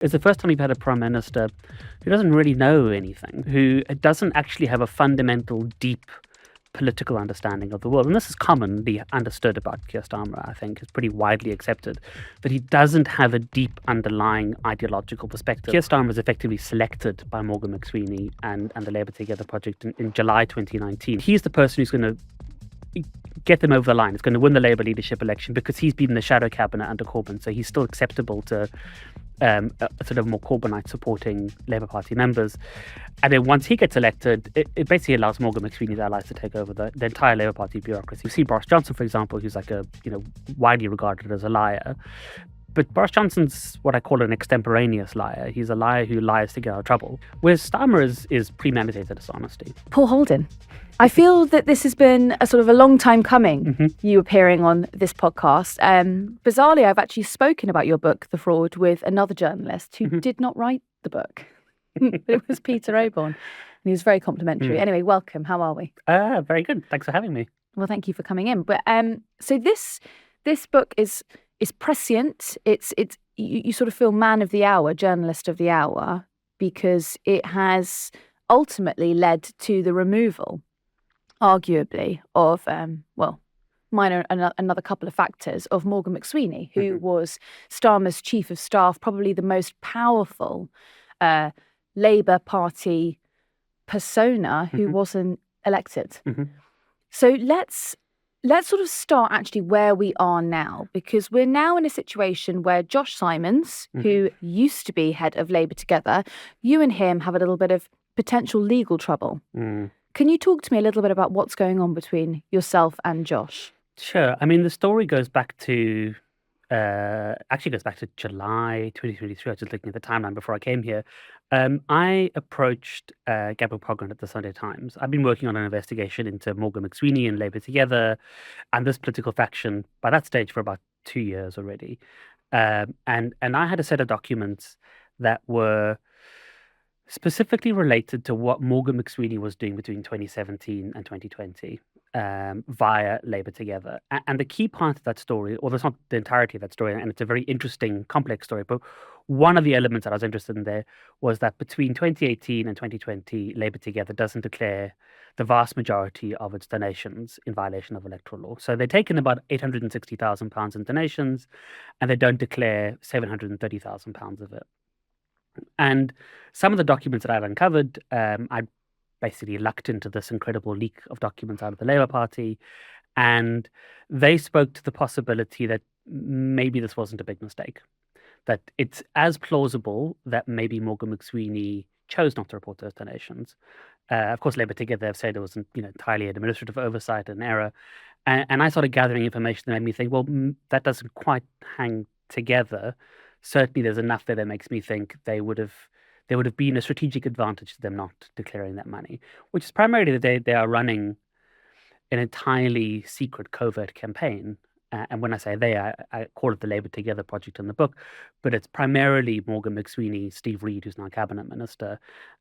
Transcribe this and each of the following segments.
It's the first time we've had a prime minister who doesn't really know anything, who doesn't actually have a fundamental, deep political understanding of the world. And this is commonly understood about Keir Starmer, I think. It's pretty widely accepted that he doesn't have a deep underlying ideological perspective. Keir Starmer was effectively selected by Morgan McSweeney and the Labour Together project in July 2019. He's the person who's going to get them over the line. It's going to win the Labour leadership election because he's been in the shadow cabinet under Corbyn, so he's still acceptable to a sort of more Corbynite supporting Labour Party members. And then once he gets elected, it basically allows Morgan McSweeney's allies to take over the entire Labour Party bureaucracy. You see Boris Johnson, for example, who's like widely regarded as a liar. But Boris Johnson's what I call an extemporaneous liar. He's a liar who lies to get out of trouble. Whereas Starmer is premeditated dishonesty. Paul Holden, I feel that this has been a sort of a long time coming, you appearing on this podcast. Bizarrely, I've actually spoken about your book, The Fraud, with another journalist who did not write the book. It was Peter Oborne, and he was very complimentary. Anyway, welcome. How are we? Very good. Thanks for having me. Well, thank you for coming in. But so this book is prescient. It's you sort of feel man of the hour, journalist of the hour, because it has ultimately led to the removal, arguably, of another couple of factors of Morgan McSweeney, who was Starmer's chief of staff, probably the most powerful Labour Party persona who wasn't elected. So let's sort of start actually where we are now, because we're now in a situation where Josh Simons, who used to be head of Labour Together, you and him have a little bit of potential legal trouble. Can you talk to me a little bit about what's going on between yourself and Josh? Sure. I mean, the story goes back to July 2023. I was just looking at the timeline before I came here. I approached Gabriel Pogren at the Sunday Times. I've been working on an investigation into Morgan McSweeney and Labour Together and this political faction by that stage for about 2 years already. And I had a set of documents that were specifically related to what Morgan McSweeney was doing between 2017 and 2020 via Labour Together. And the key part of that story, or that's not the entirety of that story, and it's a very interesting, complex story, but one of the elements that I was interested in there was that between 2018 and 2020, Labour Together doesn't declare the vast majority of its donations in violation of electoral law. So they're taking about £860,000 in donations, and they don't declare £730,000 of it. And some of the documents that I'd uncovered, I basically lucked into this incredible leak of documents out of the Labour Party, and they spoke to the possibility that maybe this wasn't a big mistake, that it's as plausible that maybe Morgan McSweeney chose not to report those donations. Of course, Labour Together have said it was entirely an administrative oversight and error, and I started gathering information that made me think, well, that doesn't quite hang together. Certainly there's enough there that makes me think there would have been a strategic advantage to them not declaring that money, which is primarily that they are running an entirely secret covert campaign. And when I say they, I call it the Labour Together project in the book, but it's primarily Morgan McSweeney, Steve Reid, who's now cabinet minister,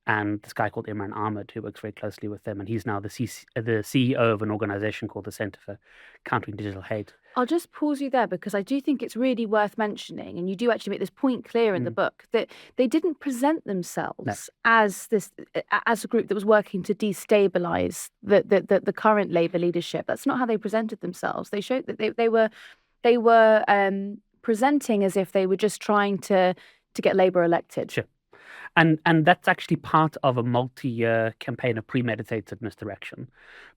and this guy called Imran Ahmed, who works very closely with them, and he's now the CEO of an organisation called the Centre for Countering Digital Hate. I'll just pause you there because I do think it's really worth mentioning, and you do actually make this point clear in the book, that they didn't present themselves as a group that was working to destabilise the current Labour leadership. That's not how they presented themselves. They showed that they were presenting as if they were just trying to get Labour elected. Sure. And that's actually part of a multi-year campaign of premeditated misdirection.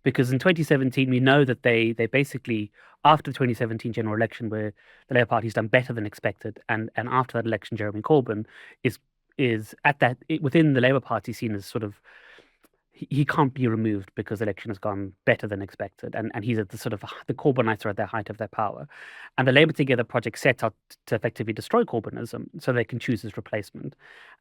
Because in 2017, we know that they basically, after the 2017 general election, where the Labour Party's done better than expected, and after that election, Jeremy Corbyn is at that, within the Labour Party seen as sort of, he can't be removed because the election has gone better than expected. And he's at the sort of, the Corbynites are at their height of their power. And the Labour Together project sets out to effectively destroy Corbynism so they can choose his replacement.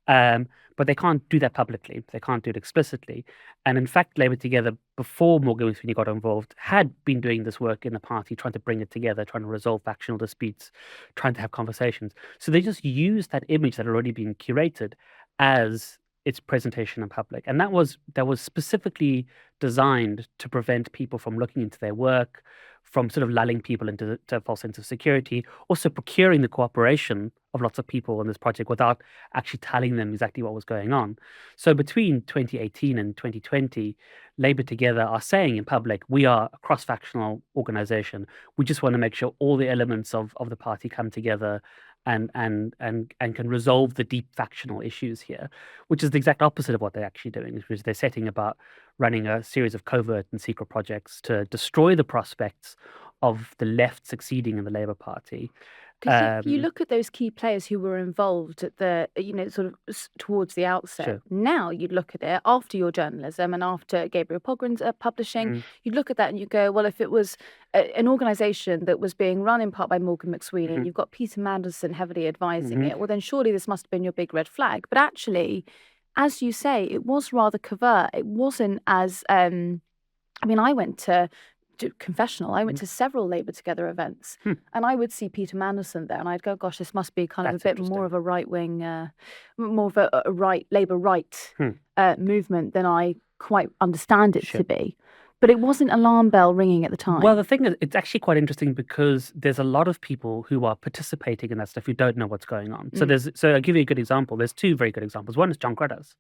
But they can't do that publicly. They can't do it explicitly. And in fact, Labour Together, before Morgan McSweeney got involved, had been doing this work in the party, trying to bring it together, trying to resolve factional disputes, trying to have conversations. So they just used that image that had already been curated as its presentation in public. And that was specifically designed to prevent people from looking into their work, from sort of lulling people into to a false sense of security, also procuring the cooperation of lots of people on this project without actually telling them exactly what was going on. So between 2018 and 2020, Labour Together are saying in public, we are a cross-factional organisation. We just want to make sure all the elements of the party come together and can resolve the deep factional issues here, which is the exact opposite of what they're actually doing, which is they're setting about running a series of covert and secret projects to destroy the prospects of the left succeeding in the Labour Party. Because you look at those key players who were involved at the, sort of towards the outset. Sure. Now you look at it after your journalism and after Gabriel Pogren's publishing, you look at that and you go, well, if it was an organisation that was being run in part by Morgan McSweeney, and you've got Peter Mandelson heavily advising it, well, then surely this must have been your big red flag. But actually, as you say, it was rather covert. It wasn't as, I went to confessional. I went to several Labour Together events, and I would see Peter Mandelson there, and I'd go, "Gosh, this must be kind of a bit more of a right wing, more of a right Labour right movement than I quite understand it to be." But it wasn't alarm bell ringing at the time. Well, the thing is, it's actually quite interesting because there's a lot of people who are participating in that stuff who don't know what's going on. So I'll give you a good example. There's two very good examples. One is John Cruddas.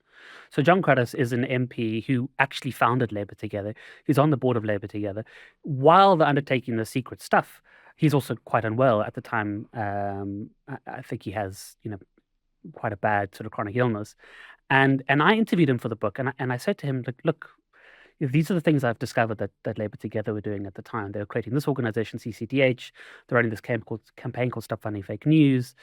So John Cruddas is an MP who actually founded Labour Together. He's on the board of Labour Together. While they're undertaking the secret stuff, he's also quite unwell at the time. I think he has, quite a bad sort of chronic illness. And I interviewed him for the book, and I said to him, look, these are the things I've discovered that Labour Together were doing at the time. They were creating this organisation, CCDH. They're running this campaign called Stop Funding Fake News.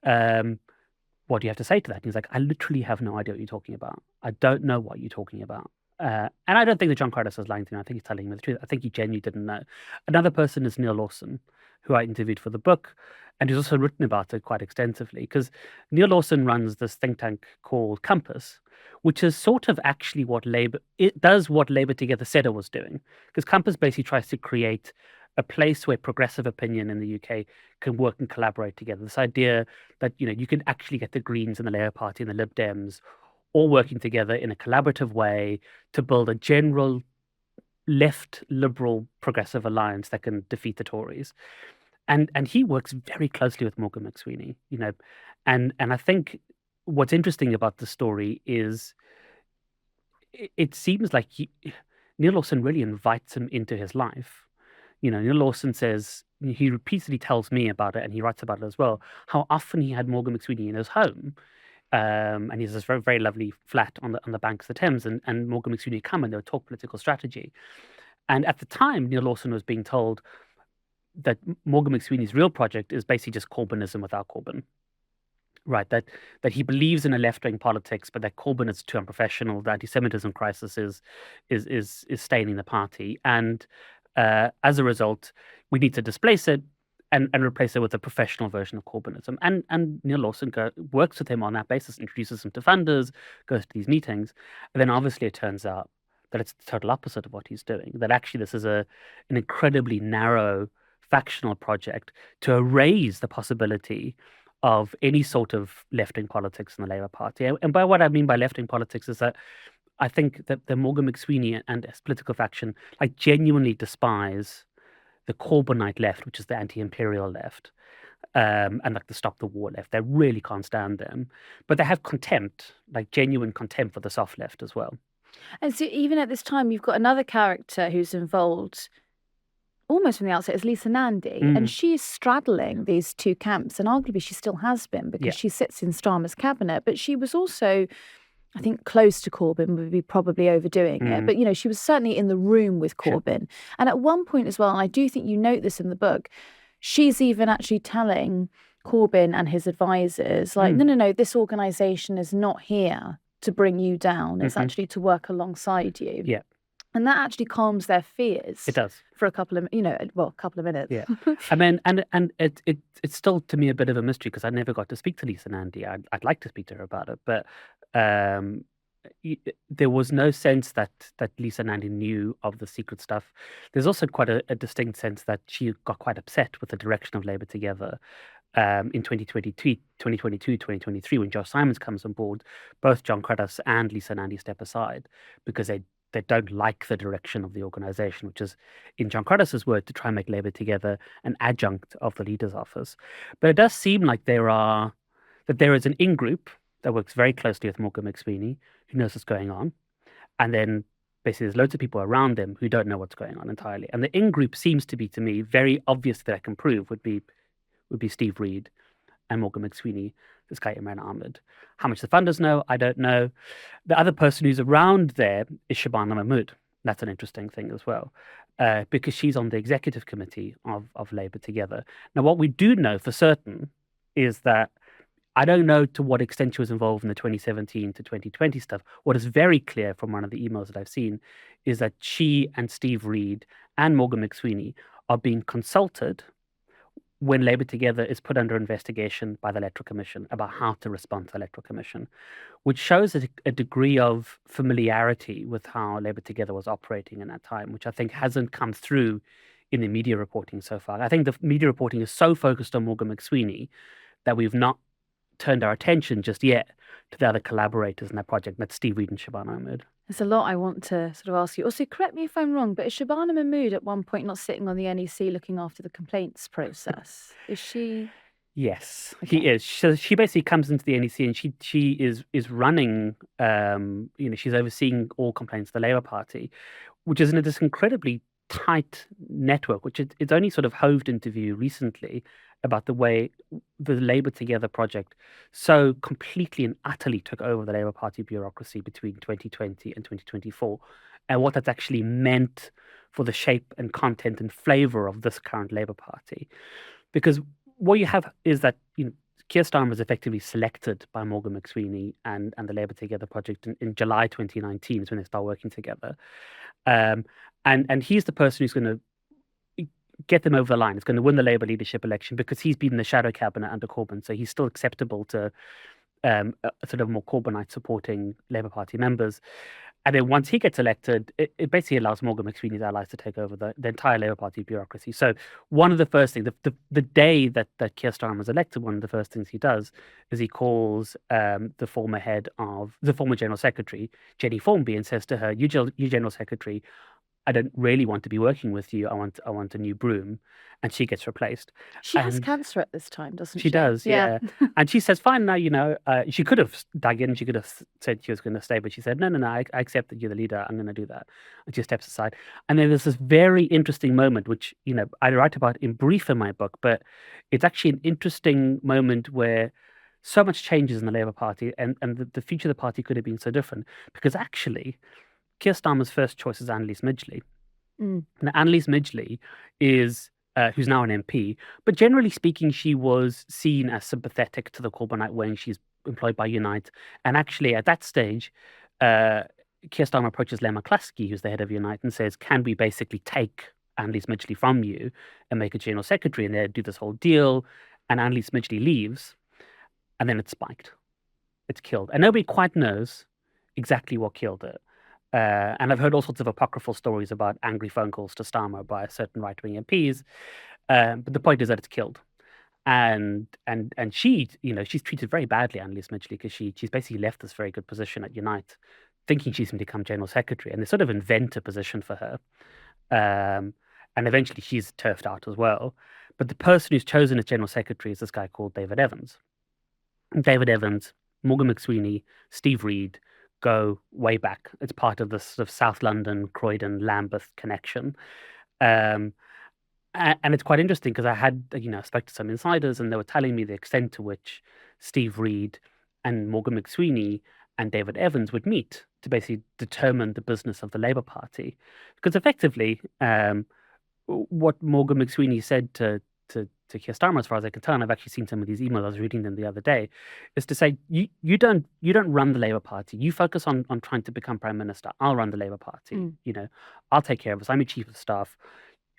What do you have to say to that? And he's like, I literally have no idea what you're talking about. I don't know what you're talking about. And I don't think that John Cruddas is lying to me. I think he's telling me the truth. I think he genuinely didn't know. Another person is Neil Lawson, who I interviewed for the book, and he's also written about it quite extensively, because Neil Lawson runs this think tank called Compass, which is sort of actually what Labour Together said it was doing. Because Compass basically tries to create a place where progressive opinion in the UK can work and collaborate together. This idea that, you can actually get the Greens and the Labour Party and the Lib Dems all working together in a collaborative way to build a general left liberal progressive alliance that can defeat the Tories. And he works very closely with Morgan McSweeney, and I think what's interesting about the story is it seems like Neil Lawson really invites him into his life. Neil Lawson says, he repeatedly tells me about it, and he writes about it as well, how often he had Morgan McSweeney in his home. And he has this very, very lovely flat on the banks of the Thames, and Morgan McSweeney would come and they would talk political strategy. And at the time, Neil Lawson was being told that Morgan McSweeney's real project is basically just Corbynism without Corbyn. Right, that he believes in a left-wing politics, but that Corbyn is too unprofessional. The anti-Semitism crisis is staining the party, and as a result, we need to displace it and replace it with a professional version of Corbynism. And Neil Lawson works with him on that basis, introduces him to funders, goes to these meetings, and then obviously it turns out that it's the total opposite of what he's doing. That actually this is an incredibly narrow factional project to erase the possibility of any sort of left-wing politics in the Labour Party. And by what I mean by left-wing politics is that I think that the Morgan McSweeney and his political faction genuinely despise the Corbynite left, which is the anti-imperial left, and the Stop the War left. They really can't stand them. But they have contempt, genuine contempt for the soft left as well. And so even at this time, you've got another character who's involved almost from the outset is Lisa Nandy, and she's straddling these two camps, and arguably she still has been because she sits in Starmer's cabinet, but she was also, I think, close to Corbyn would be probably overdoing it, but she was certainly in the room with Corbyn. And at one point as well, and I do think you note this in the book, she's even actually telling Corbyn and his advisors, no, this organisation is not here to bring you down, it's actually to work alongside you. Yeah. And that actually calms their fears. It does. For a couple of minutes. Yeah. I mean, and it's still to me a bit of a mystery because I never got to speak to Lisa Nandy. I'd like to speak to her about it, but there was no sense that Lisa Nandy knew of the secret stuff. There's also quite a distinct sense that she got quite upset with the direction of Labour Together. In 2022, 2023, when Joe Simons comes on board, both John Cruddas and Lisa Nandy step aside because they they don't like the direction of the organization, which is, in John Cruddas' word, to try and make Labour Together an adjunct of the leader's office. But it does seem like there is an in-group that works very closely with Morgan McSweeney, who knows what's going on. And then basically there's loads of people around them who don't know what's going on entirely. And the in-group seems to be, to me, very obvious that I can prove would be Steve Reed and Morgan McSweeney, this guy Imran Ahmed. How much the funders know, I don't know. The other person who's around there is Shabana Mahmood. That's an interesting thing as well, because she's on the executive committee of Labour Together. Now, what we do know for certain is that I don't know to what extent she was involved in the 2017 to 2020 stuff. What is very clear from one of the emails that I've seen is that she and Steve Reed and Morgan McSweeney are being consulted when Labour Together is put under investigation by the Electoral Commission about how to respond to the Electoral Commission, which shows a degree of familiarity with how Labour Together was operating in that time, which I think hasn't come through in the media reporting so far. I think the media reporting is so focused on Morgan McSweeney that we've not turned our attention just yet to the other collaborators in that project. That's Steve Reed and Shabana Mahmood. There's a lot I want to sort of ask you. Also, correct me if I'm wrong, but is Shabana Mahmood at one point not sitting on the NEC looking after the complaints process? Is she? Yes, Okay. he is. So she basically comes into the NEC and she is running, she's overseeing all complaints to the Labour Party, which is in this incredibly tight network, which it's only sort of hoved into view recently about the way the Labour Together project so completely and utterly took over the Labour Party bureaucracy between 2020 and 2024, and what that's actually meant for the shape and content and flavour of this current Labour Party. Because what you have is that Keir Starmer was effectively selected by Morgan McSweeney and the Labour Together project in July 2019 is when they start working together. And he's the person who's going to get them over the line. It's going to win the Labour leadership election because he's been in the shadow cabinet under Corbyn, so he's still acceptable to sort of more Corbynite supporting Labour Party members. And then once he gets elected, it basically allows Morgan McSweeney's allies to take over the entire Labour Party bureaucracy. So one of the first things, the day that Keir Starmer was elected, one of the first things he does is he calls the former General Secretary, Jenny Formby, and says to her, you General Secretary, I don't really want to be working with you. I want a new broom. And she gets replaced. She has cancer at this time, doesn't she? She does, yeah. And she says, fine, now, she could have dug in. She could have said she was going to stay, but she said, no, I accept that you're the leader. I'm going to do that. And she steps aside. And then there's this very interesting moment, which, I write about in brief in my book, but it's actually an interesting moment where so much changes in the Labour Party and the future of the party could have been so different. Because actually, Keir Starmer's first choice is Anneliese Midgley. Now, Anneliese Midgley is, who's now an MP, but generally speaking, she was seen as sympathetic to the Corbynite wing. She's employed by Unite. And actually, at that stage, Keir Starmer approaches Len McCluskey, who's the head of Unite, and says, can we basically take Anneliese Midgley from you and make a general secretary? And they do this whole deal. And Anneliese Midgley leaves. And then it's spiked. It's killed. And nobody quite knows exactly what killed it. And I've heard all sorts of apocryphal stories about angry phone calls to Starmer by certain right-wing MPs. But the point is that it's killed. And she, she's treated very badly, Anneliese Midgley, because she's basically left this very good position at Unite, thinking she's going to become general secretary. And they sort of invent a position for her. And eventually she's turfed out as well. But the person who's chosen as general secretary is this guy called David Evans. David Evans, Morgan McSweeney, Steve Reed, go way back. It's part of this sort of South London, Croydon, Lambeth connection. And it's quite interesting because I had, spoke to some insiders and they were telling me the extent to which Steve Reed and Morgan McSweeney and David Evans would meet to basically determine the business of the Labour Party. Because effectively, what Morgan McSweeney said to Keir Starmer, as far as I can tell, and I've actually seen some of these emails, I was reading them the other day, is to say, you don't run the Labour Party. You focus on trying to become Prime Minister. I'll run the Labour Party. I'll take care of us. I'm your Chief of Staff.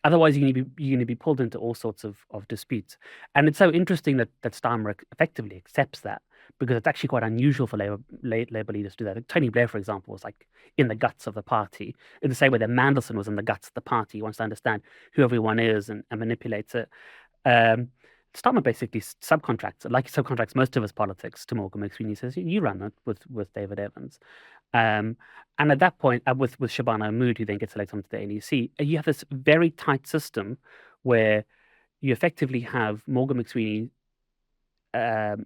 Otherwise, you're going to be pulled into all sorts of disputes. And it's so interesting that Starmer effectively accepts that, because it's actually quite unusual for Labour leaders to do that. Tony Blair, for example, was like in the guts of the party, in the same way that Mandelson was in the guts of the party. He wants to understand who everyone is and manipulates it. Starmer basically subcontracts, like he subcontracts most of his politics to Morgan McSweeney. He says, you run it with David Evans. And at that point, with Shabana Mahmood, who then gets elected onto the NEC, you have this very tight system where you effectively have Morgan McSweeney,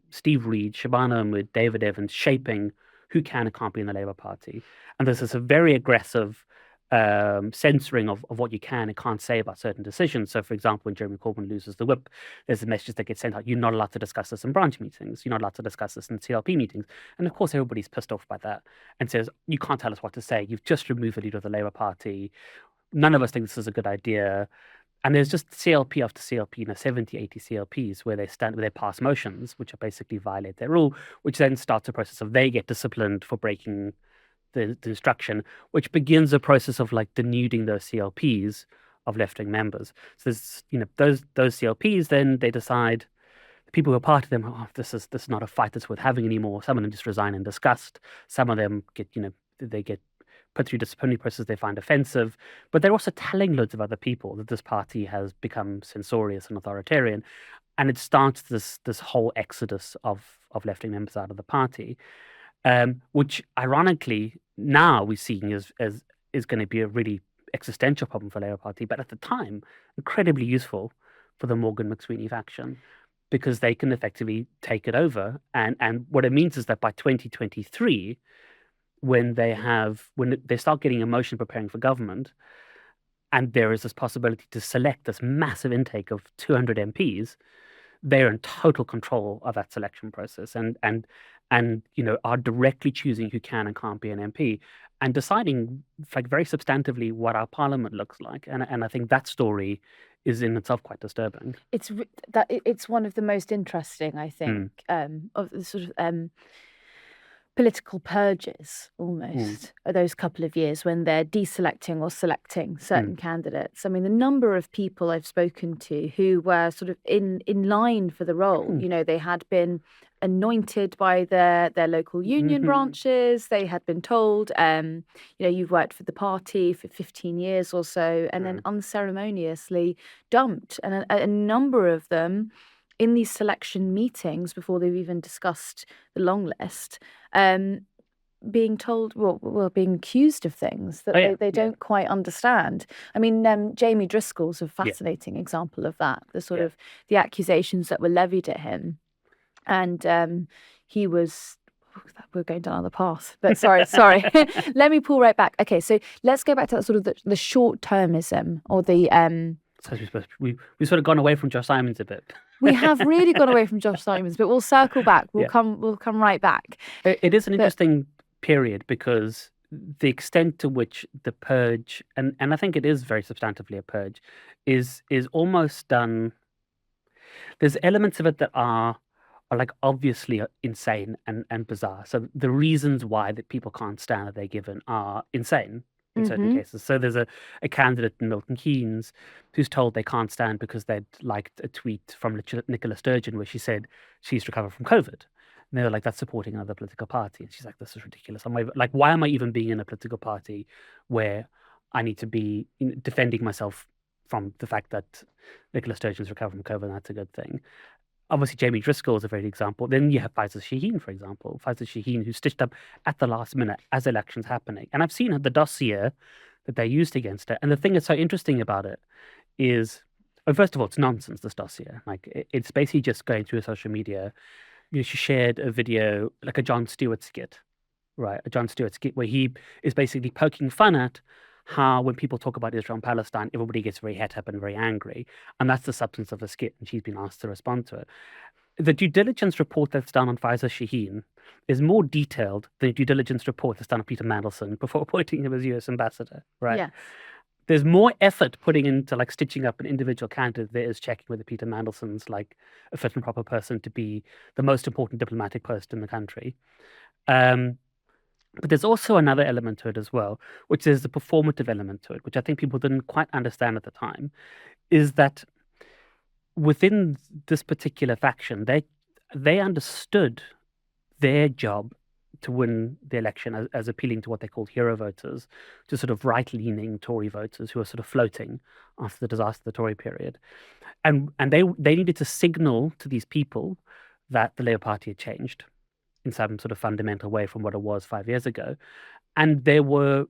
Steve Reed, Shabana Mahmood, David Evans shaping who can and can't be in the Labour Party. And there's this a very aggressive censoring of what you can and can't say about certain decisions. So, for example, when Jeremy Corbyn loses the whip, there's a message that gets sent out. You're not allowed to discuss this in branch meetings. You're not allowed to discuss this in CLP meetings. And of course, everybody's pissed off by that and says, you can't tell us what to say. You've just removed the leader of the Labour Party. None of us think this is a good idea. And there's just CLP after CLP, 70, 80 CLPs where they pass motions, which are basically violate their rule, which then starts a process of they get disciplined for breaking the instruction, which begins a process of like denuding those CLPs of left-wing members. So there's, those CLPs, then they decide, the people who are part of them, this is not a fight that's worth having anymore. Some of them just resign in disgust. Some of them they get put through disciplinary processes they find offensive, but they're also telling loads of other people that this party has become censorious and authoritarian, and it starts this whole exodus of left-wing members out of the party, which ironically now we're seeing is going to be a really existential problem for the Labour Party, but at the time incredibly useful for the Morgan McSweeney faction, because they can effectively take it over, and what it means is that by 2023, when they start getting emotion preparing for government, and there is this possibility to select this massive intake of 200 MPs, they're in total control of that selection process, and are directly choosing who can and can't be an MP, and deciding like very substantively what our parliament looks like. And I think that story is in itself quite disturbing. It's one of the most interesting, I think, of the sort of political purges almost those couple of years when they're deselecting or selecting certain candidates. I mean, the number of people I've spoken to who were sort of in line for the role, they had been anointed by their local union branches. They had been told, you've worked for the party for 15 years or so, and then unceremoniously dumped. And a number of them in these selection meetings before they've even discussed the long list, being told, being accused of things that they don't quite understand. I mean, Jamie Driscoll's a fascinating example of that, the sort of the accusations that were levied at him. And he was, we're going down the path, but sorry. Let me pull right back. Okay, so let's go back to that sort of the short-termism or the... So we've sort of gone away from Josh Simons a bit. We have really gone away from Josh Simons, but we'll circle back. We'll come right back. It is an interesting period because the extent to which the purge, and I think it is very substantively a purge, is almost done. There's elements of it that are like obviously insane and bizarre. So the reasons why that people can't stand that they're given are insane in certain cases. So there's a candidate in Milton Keynes who's told they can't stand because they'd liked a tweet from Nicola Sturgeon where she said she's recovered from COVID. And they were like, that's supporting another political party. And she's like, this is ridiculous. Why am I even being in a political party where I need to be defending myself from the fact that Nicola Sturgeon's recovered from COVID and that's a good thing? Obviously, Jamie Driscoll is a great example. Then you have Faisal Shaheen, for example. Faisal Shaheen, who stitched up at the last minute as elections happening. And I've seen the dossier that they used against her. And the thing that's so interesting about it is, first of all, it's nonsense, this dossier. Like, it's basically just going through social media. She shared a video, like a Jon Stewart skit, right? A Jon Stewart skit where he is basically poking fun at how when people talk about Israel and Palestine, everybody gets very het up and very angry. And that's the substance of the skit, and she's been asked to respond to it. The due diligence report that's done on Faisal Shaheen is more detailed than the due diligence report that's done on Peter Mandelson before appointing him as US ambassador, right? Yeah. There's more effort putting into like stitching up an individual candidate there is checking whether Peter Mandelson's like a fit and proper person to be the most important diplomatic post in the country. But there's also another element to it as well, which is the performative element to it, which I think people didn't quite understand at the time, is that within this particular faction, they understood their job to win the election as appealing to what they called hero voters, to sort of right-leaning Tory voters who are sort of floating after the disaster of the Tory period. And they needed to signal to these people that the Labour Party had changed in some sort of fundamental way from what it was 5 years ago. And there were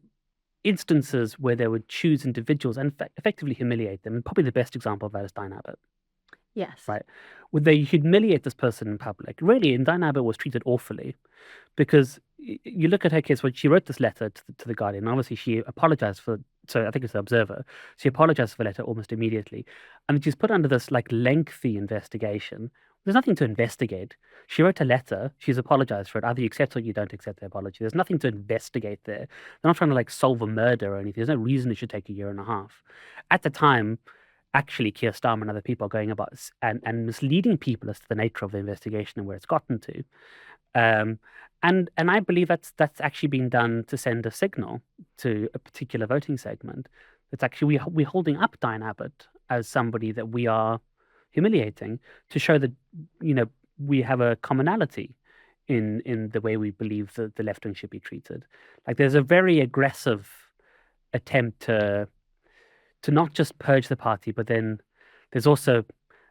instances where they would choose individuals and effectively humiliate them. And probably the best example of that is Diane Abbott. Yes. Right. Would they humiliate this person in public? Really, and Diane Abbott was treated awfully, because you look at her case when she wrote this letter to the Guardian. Obviously, she apologized for. So I think it's the Observer. She apologized for the letter almost immediately, and she's put under this like lengthy investigation. There's nothing to investigate. She wrote a letter. She's apologized for it. Either you accept or you don't accept the apology. There's nothing to investigate there. They're not trying to like solve a murder or anything. There's no reason it should take a year and a half. At the time, actually, Keir Starmer and other people are going about and misleading people as to the nature of the investigation and where it's gotten to. And I believe that's actually been done to send a signal to a particular voting segment. That's actually we're holding up Diane Abbott as somebody that we are humiliating, to show that we have a commonality in the way we believe that the left wing should be treated. Like there's a very aggressive attempt to not just purge the party, but then there's also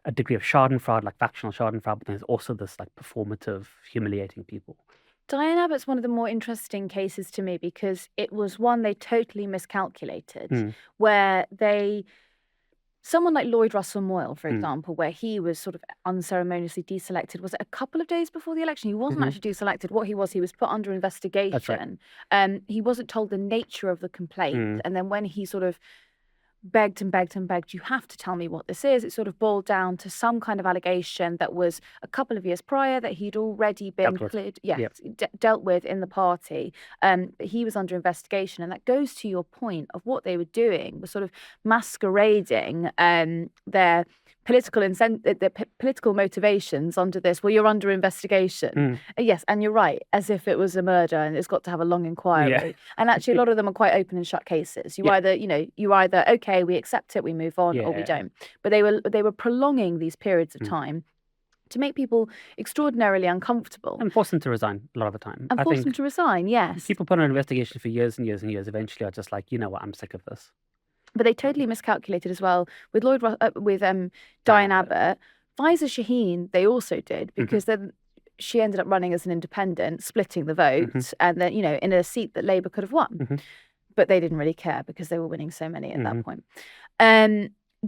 a degree of schadenfreude, like factional schadenfreude, but there's also this like performative humiliating people. Diane Abbott's one of the more interesting cases to me, because it was one they totally miscalculated, where someone like Lloyd Russell Moyle, for example, where he was sort of unceremoniously deselected. Was it a couple of days before the election? He wasn't actually deselected. What he was put under investigation. That's right. He wasn't told the nature of the complaint. And then when he sort of begged and begged and begged, you have to tell me what this is, it sort of boiled down to some kind of allegation that was a couple of years prior that he'd already been dealt with in the party. He was under investigation, and that goes to your point of what they were doing was sort of masquerading their political motivations under this. Well, you're under investigation. Yes, and you're right, as if it was a murder and it's got to have a long inquiry. And actually, a lot of them are quite open and shut cases. You either okay, we accept it, we move on, or we don't. But they were prolonging these periods of time to make people extraordinarily uncomfortable. And force them to resign a lot of the time. And force them to resign, yes. People put on an investigation for years and years and years eventually are just like, you know what, I'm sick of this. But they totally miscalculated as well with Diane Abbott. Faiza Shaheen, they also did, because then she ended up running as an independent, splitting the vote, and then in a seat that Labour could have won. But they didn't really care because they were winning so many at that point.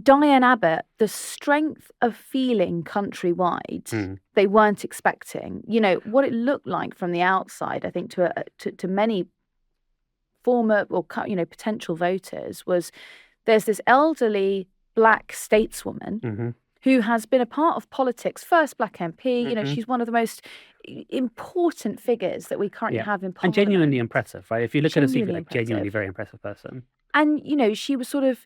Diane Abbott, the strength of feeling countrywide, they weren't expecting. What it looked like from the outside, I think, to many former or potential voters, was there's this elderly black stateswoman who has been a part of politics, first black MP. She's one of the most important figures that we currently have in Parliament. And genuinely impressive, right? If you look at her CV, like genuinely very impressive person. And she was sort of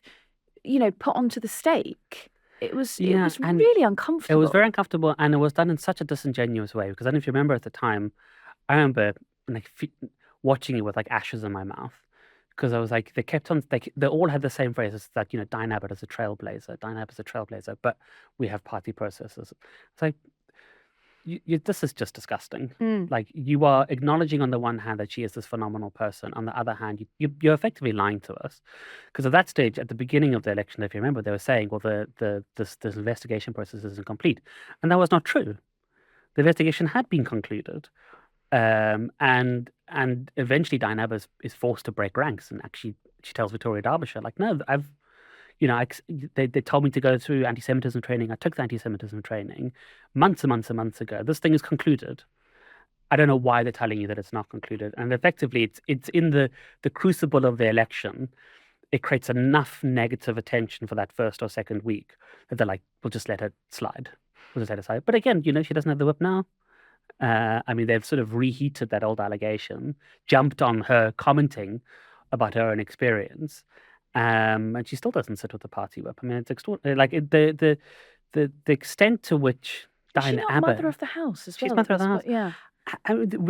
put onto the stake. It was really uncomfortable. It was very uncomfortable, and it was done in such a disingenuous way. Because I don't know if you remember at the time, I remember like watching it with like ashes in my mouth, because I was like, they kept on, they all had the same phrase. It's like, Diane Abbott is a trailblazer. Diane Abbott is a trailblazer, but we have party processes. It's like, this is just disgusting. Like, you are acknowledging on the one hand that she is this phenomenal person. On the other hand, you're effectively lying to us. Because at that stage, at the beginning of the election, if you remember, they were saying, well, this investigation process isn't complete. And that was not true. The investigation had been concluded. And eventually Diane Abbott is forced to break ranks, and actually she tells Victoria Derbyshire, like, no, they told me to go through anti-Semitism training. I took the anti-Semitism training months and months and months ago. This thing is concluded. I don't know why they're telling you that it's not concluded. And effectively, it's in the crucible of the election. It creates enough negative attention for that first or second week that they're like, we'll just let it slide. We'll just let it slide. But again, she doesn't have the whip now. They've sort of reheated that old allegation, jumped on her commenting about her own experience, and she still doesn't sit with the party whip. It's extraordinary. Like the extent to which Diane Abbott, mother of the house as well. She's mother of the house. Yeah.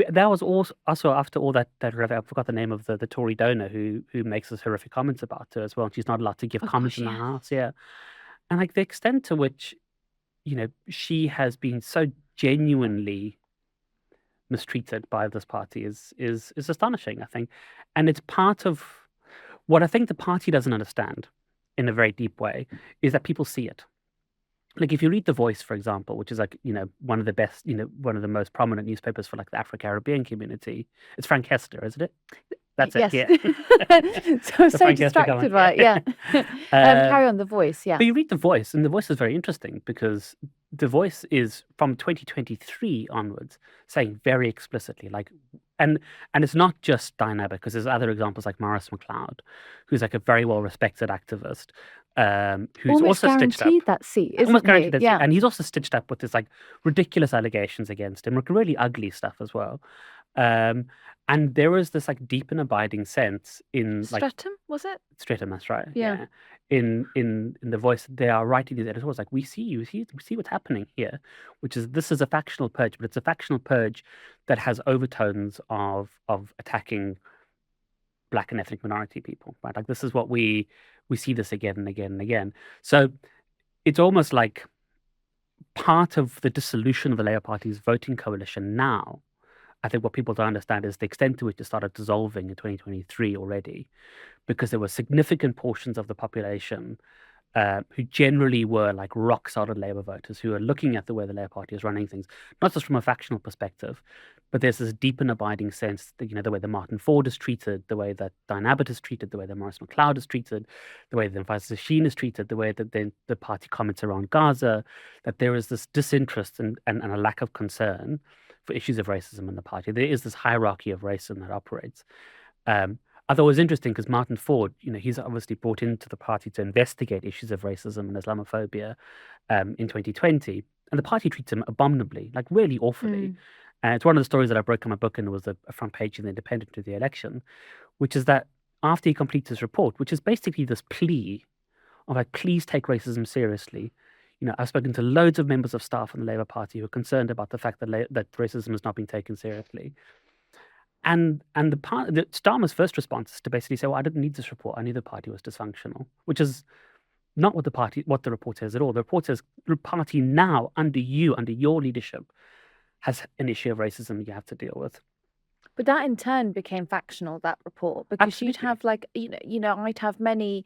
That was also after all that I forgot the name of the Tory donor who makes those horrific comments about her as well. And she's not allowed to give comments in the house. Yeah, and like the extent to which she has been so genuinely mistreated by this party is astonishing, I think. And it's part of what I think the party doesn't understand in a very deep way is that people see it. Like if you read The Voice, for example, which is like, one of the best, one of the most prominent newspapers for like the Afro-Caribbean community. It's Frank Hester, isn't it? That's it, Yes. yeah. So Frank Hester distracted comment, by it, yeah. Carry on, The Voice, yeah. But you read The Voice, and The Voice is very interesting because The Voice is from 2023 onwards saying very explicitly, like, and it's not just Diane Abbott, because there's other examples like Maurice McLeod, who's like a very well-respected activist, who's Almost also stitched up. guaranteed that seat, isn't Almost he? guaranteed that seat. Yeah. And he's also stitched up with this like ridiculous allegations against him, like really ugly stuff as well. And there was this like deep and abiding sense in like Streatham, was it? Streatham, that's right. Yeah. In The Voice, they are writing these editorials like, we see you, we see what's happening here, which is this is a factional purge, but it's a factional purge that has overtones of attacking Black and ethnic minority people, right? Like this is what we see this again and again and again. So it's almost like part of the dissolution of the Labour Party's voting coalition now. I think what people don't understand is the extent to which it started dissolving in 2023 already, because there were significant portions of the population who generally were like rock solid Labour voters who are looking at the way the Labour Party is running things, not just from a factional perspective, but there's this deep and abiding sense that, the way that Martin Ford is treated, the way that Diane Abbott is treated, the way that Maurice McLeod is treated, the way that Faisal Sheen is treated, the way that the party comments around Gaza, that there is this disinterest and a lack of concern for issues of racism in the party. There is this hierarchy of racism that operates. I thought it was interesting because Martin Ford, he's obviously brought into the party to investigate issues of racism and Islamophobia in 2020. And the party treats him abominably, like really awfully. And it's one of the stories that I broke in my book, and it was a front page in the Independent to the election, which is that after he completes his report, which is basically this plea of like, please take racism seriously. I've spoken to loads of members of staff in the Labour Party who are concerned about the fact that racism is not being taken seriously. And the Starmer's first response is to basically say, well, I didn't need this report. I knew the party was dysfunctional, which is not what the report says at all. The report says the party now, under your leadership, has an issue of racism you have to deal with. But that in turn became factional, that report, because Absolutely. you'd have like, I'd have many,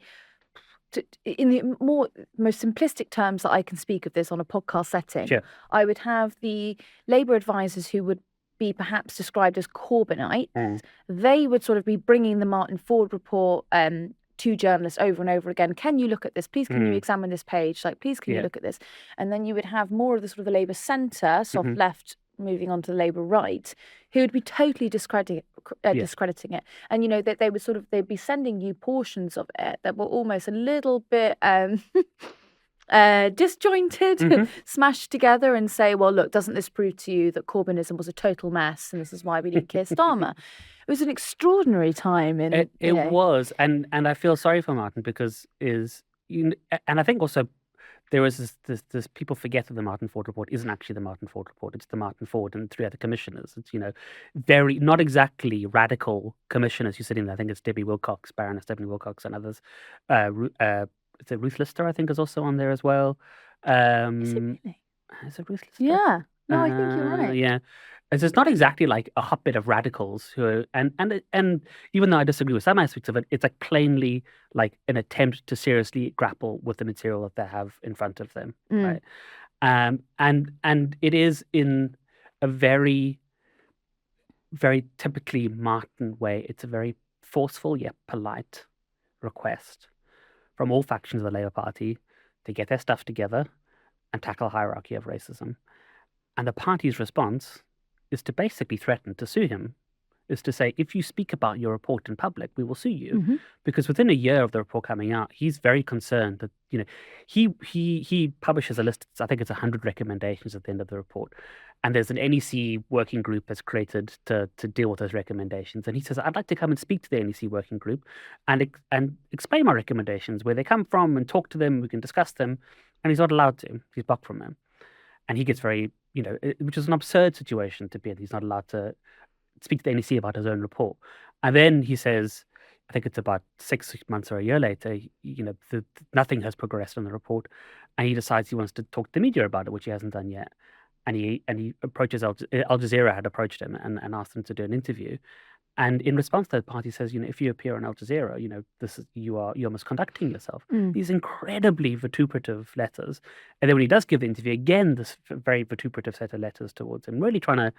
in the most simplistic terms that I can speak of this on a podcast setting, Sure. I would have the Labour advisors who would be perhaps described as Corbynites. They would sort of be bringing the Martin Ford report to journalists over and over again. Can you look at this? Please, can you examine this page? Like, please, can you look at this? And then you would have more of the sort of the Labour centre, soft left, moving on to the Labour right, who would be totally discrediting it. And, that they'd be sending you portions of it that were almost a little bit disjointed, smashed together, and say, well, look, doesn't this prove to you that Corbynism was a total mess and this is why we need Keir Starmer? It was an extraordinary time. It was. And I feel sorry for Martin because and I think also there was this people forget that the Martin Ford report isn't actually the Martin Ford report. It's the Martin Ford and 3 other commissioners. It's, very, not exactly radical commissioners who sit in there. I think it's Baroness Debbie Wilcox and others. Is it Ruth Lister, I think, is also on there as well. Is it really? Is it Ruth Lister? Yeah. No, I think you're right. Yeah. It's not exactly like a hotbed of radicals who are, and even though I disagree with some aspects of it, it's like plainly like an attempt to seriously grapple with the material that they have in front of them, right? And it is in a very, very typically Martin way. It's a very forceful yet polite request from all factions of the Labour Party to get their stuff together and tackle a hierarchy of racism. And the party's response is to basically threaten to sue him, is to say, if you speak about your report in public, we will sue you. Because within a year of the report coming out, he's very concerned that, he publishes a list, I think it's 100 recommendations at the end of the report. And there's an NEC working group that's created to deal with those recommendations. And he says, I'd like to come and speak to the NEC working group and explain my recommendations, where they come from, and talk to them, we can discuss them. And he's not allowed to. He's blocked from them. And he gets very, which is an absurd situation to be in. He's not allowed to speak to the NEC about his own report. And then he says, I think it's about 6 months or a year later, nothing has progressed on the report. And he decides he wants to talk to the media about it, which he hasn't done yet. and he approaches Al Jazeera had approached him and asked him to do an interview. And in response, the party says, if you appear on Al Jazeera, you're misconducting yourself. These incredibly vituperative letters. And then when he does give the interview, again, this very vituperative set of letters towards him, really trying to,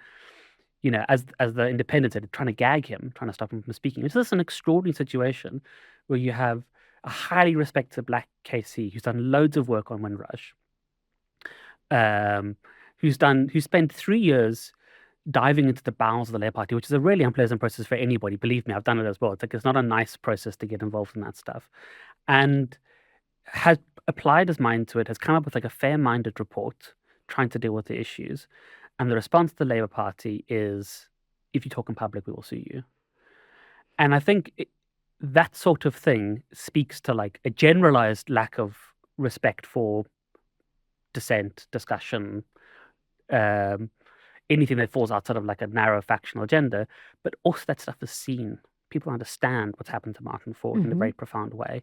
as the Independent said, trying to gag him, trying to stop him from speaking. It's just an extraordinary situation where you have a highly respected black KC who's done loads of work on Windrush, who spent 3 years diving into the bowels of the Labour Party, which is a really unpleasant process for anybody. Believe me, I've done it as well. It's not a nice process to get involved in that stuff. And has applied his mind to it, has come up with like a fair-minded report trying to deal with the issues. And the response to the Labour Party is, if you talk in public, we will sue you. And I think that sort of thing speaks to like a generalized lack of respect for dissent, discussion, anything that falls outside of like a narrow factional agenda, but also that stuff is seen. People understand what's happened to Martin Ford in a very profound way.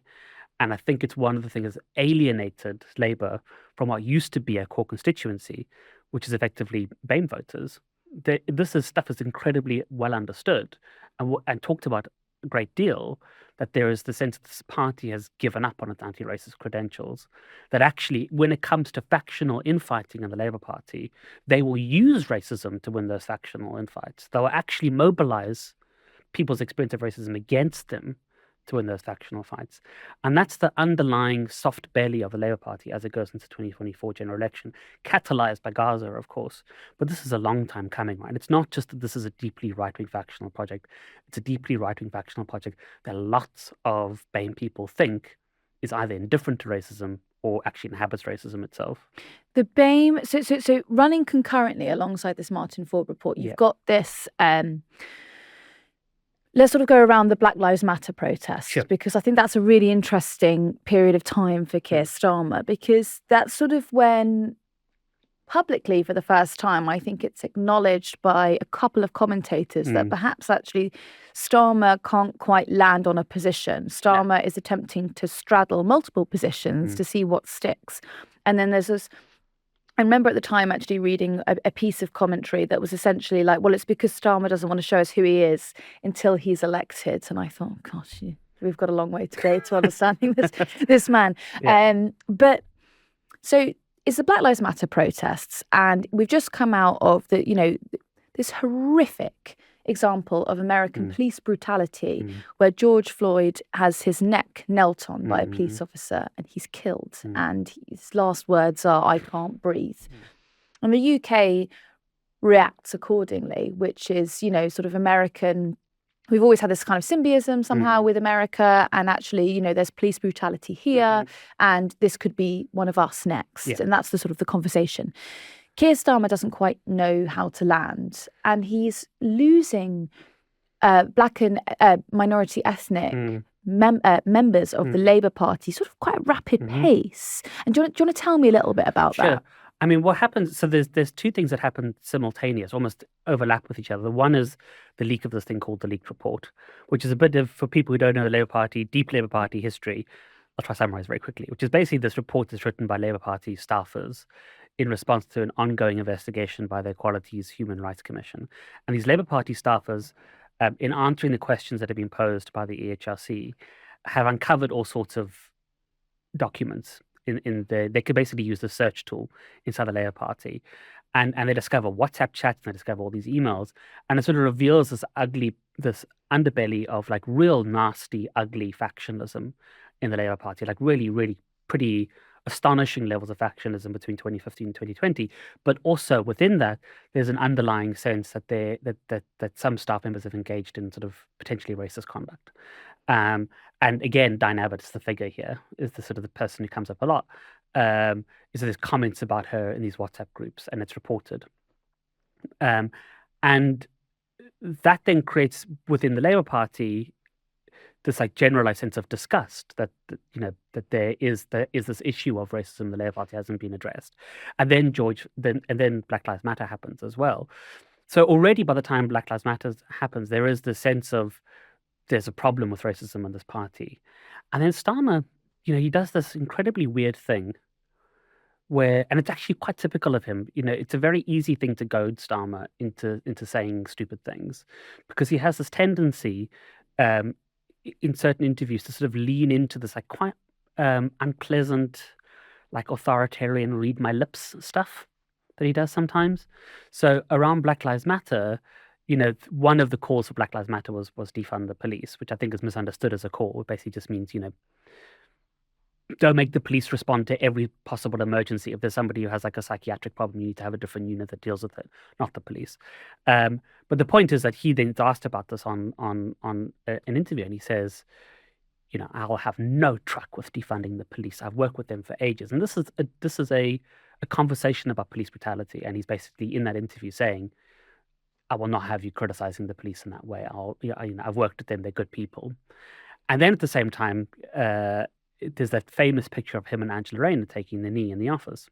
And I think it's one of the things that alienated Labour from what used to be a core constituency, which is effectively BAME voters. This is stuff that's incredibly well understood and talked about a great deal, that there is the sense that this party has given up on its anti-racist credentials, that actually, when it comes to factional infighting in the Labour Party, they will use racism to win those factional infights. They will actually mobilize people's experience of racism against them to win those factional fights. And that's the underlying soft belly of the Labour Party as it goes into 2024 general election, catalyzed by Gaza, of course. But this is a long time coming, right? It's not just that this is a deeply right-wing factional project. It's a deeply right-wing factional project that lots of BAME people think is either indifferent to racism or actually inhabits racism itself. The BAME, so running concurrently alongside this Martin Ford report, you've got this... Let's sort of go around the Black Lives Matter protest, because I think that's a really interesting period of time for Keir Starmer, because that's sort of when publicly for the first time, I think it's acknowledged by a couple of commentators that perhaps actually Starmer can't quite land on a position. Starmer is attempting to straddle multiple positions to see what sticks. And then there's this... I remember at the time actually reading a piece of commentary that was essentially like, well, it's because Starmer doesn't want to show us who he is until he's elected. And I thought, gosh, we've got a long way to go to understanding this man. But so it's the Black Lives Matter protests. And we've just come out of this horrific example of American police brutality where George Floyd has his neck knelt on by a police officer and he's killed. And his last words are, "I can't breathe." And the UK reacts accordingly, which is, sort of American. We've always had this kind of symbiotism somehow with America. And actually, there's police brutality here and this could be one of us next. And that's the sort of the conversation. Keir Starmer doesn't quite know how to land, and he's losing black and minority ethnic members of the Labour Party sort of quite a rapid pace. And do you want to tell me a little bit about that? I mean, what happens, so there's two things that happen simultaneous, almost overlap with each other. One is the leak of this thing called the leaked report, which is a bit of, for people who don't know the Labour Party, deep Labour Party history, I'll try to summarize very quickly, which is basically this report that's written by Labour Party staffers in response to an ongoing investigation by the Equalities Human Rights Commission. And these Labour Party staffers, in answering the questions that have been posed by the EHRC, have uncovered all sorts of documents. They could basically use the search tool inside the Labour Party. And they discover WhatsApp chats, and they discover all these emails. And it sort of reveals this underbelly of like real nasty, ugly factionalism in the Labour Party, like really, really pretty astonishing levels of factionalism between 2015 and 2020, but also within that, there's an underlying sense that that some staff members have engaged in sort of potentially racist conduct. And again, Diane Abbott is the figure here, is the sort of the person who comes up a lot. Is there's comments about her in these WhatsApp groups, and it's reported. And that then creates within the Labour Party this like generalized sense of disgust that there is this issue of racism in the Labour Party hasn't been addressed, and then Black Lives Matter happens as well. So already by the time Black Lives Matter happens, there is the sense of there's a problem with racism in this party, and then Starmer, he does this incredibly weird thing, and it's actually quite typical of him. It's a very easy thing to goad Starmer into saying stupid things, because he has this tendency um, in certain interviews to sort of lean into this like quite unpleasant, like authoritarian read my lips stuff that he does sometimes. So around Black Lives Matter, one of the calls for Black Lives Matter was defund the police, which I think is misunderstood as a call. It basically just means, don't make the police respond to every possible emergency. If there's somebody who has like a psychiatric problem, you need to have a different unit that deals with it, not the police. But the point is that he then asked about this on an interview, and he says, I'll have no truck with defunding the police. I've worked with them for ages, and this is a conversation about police brutality, and he's basically in that interview saying, I will not have you criticizing the police in that way. I've worked with them; they're good people. And then at the same time, there's that famous picture of him and Angela Rayner taking the knee in the office.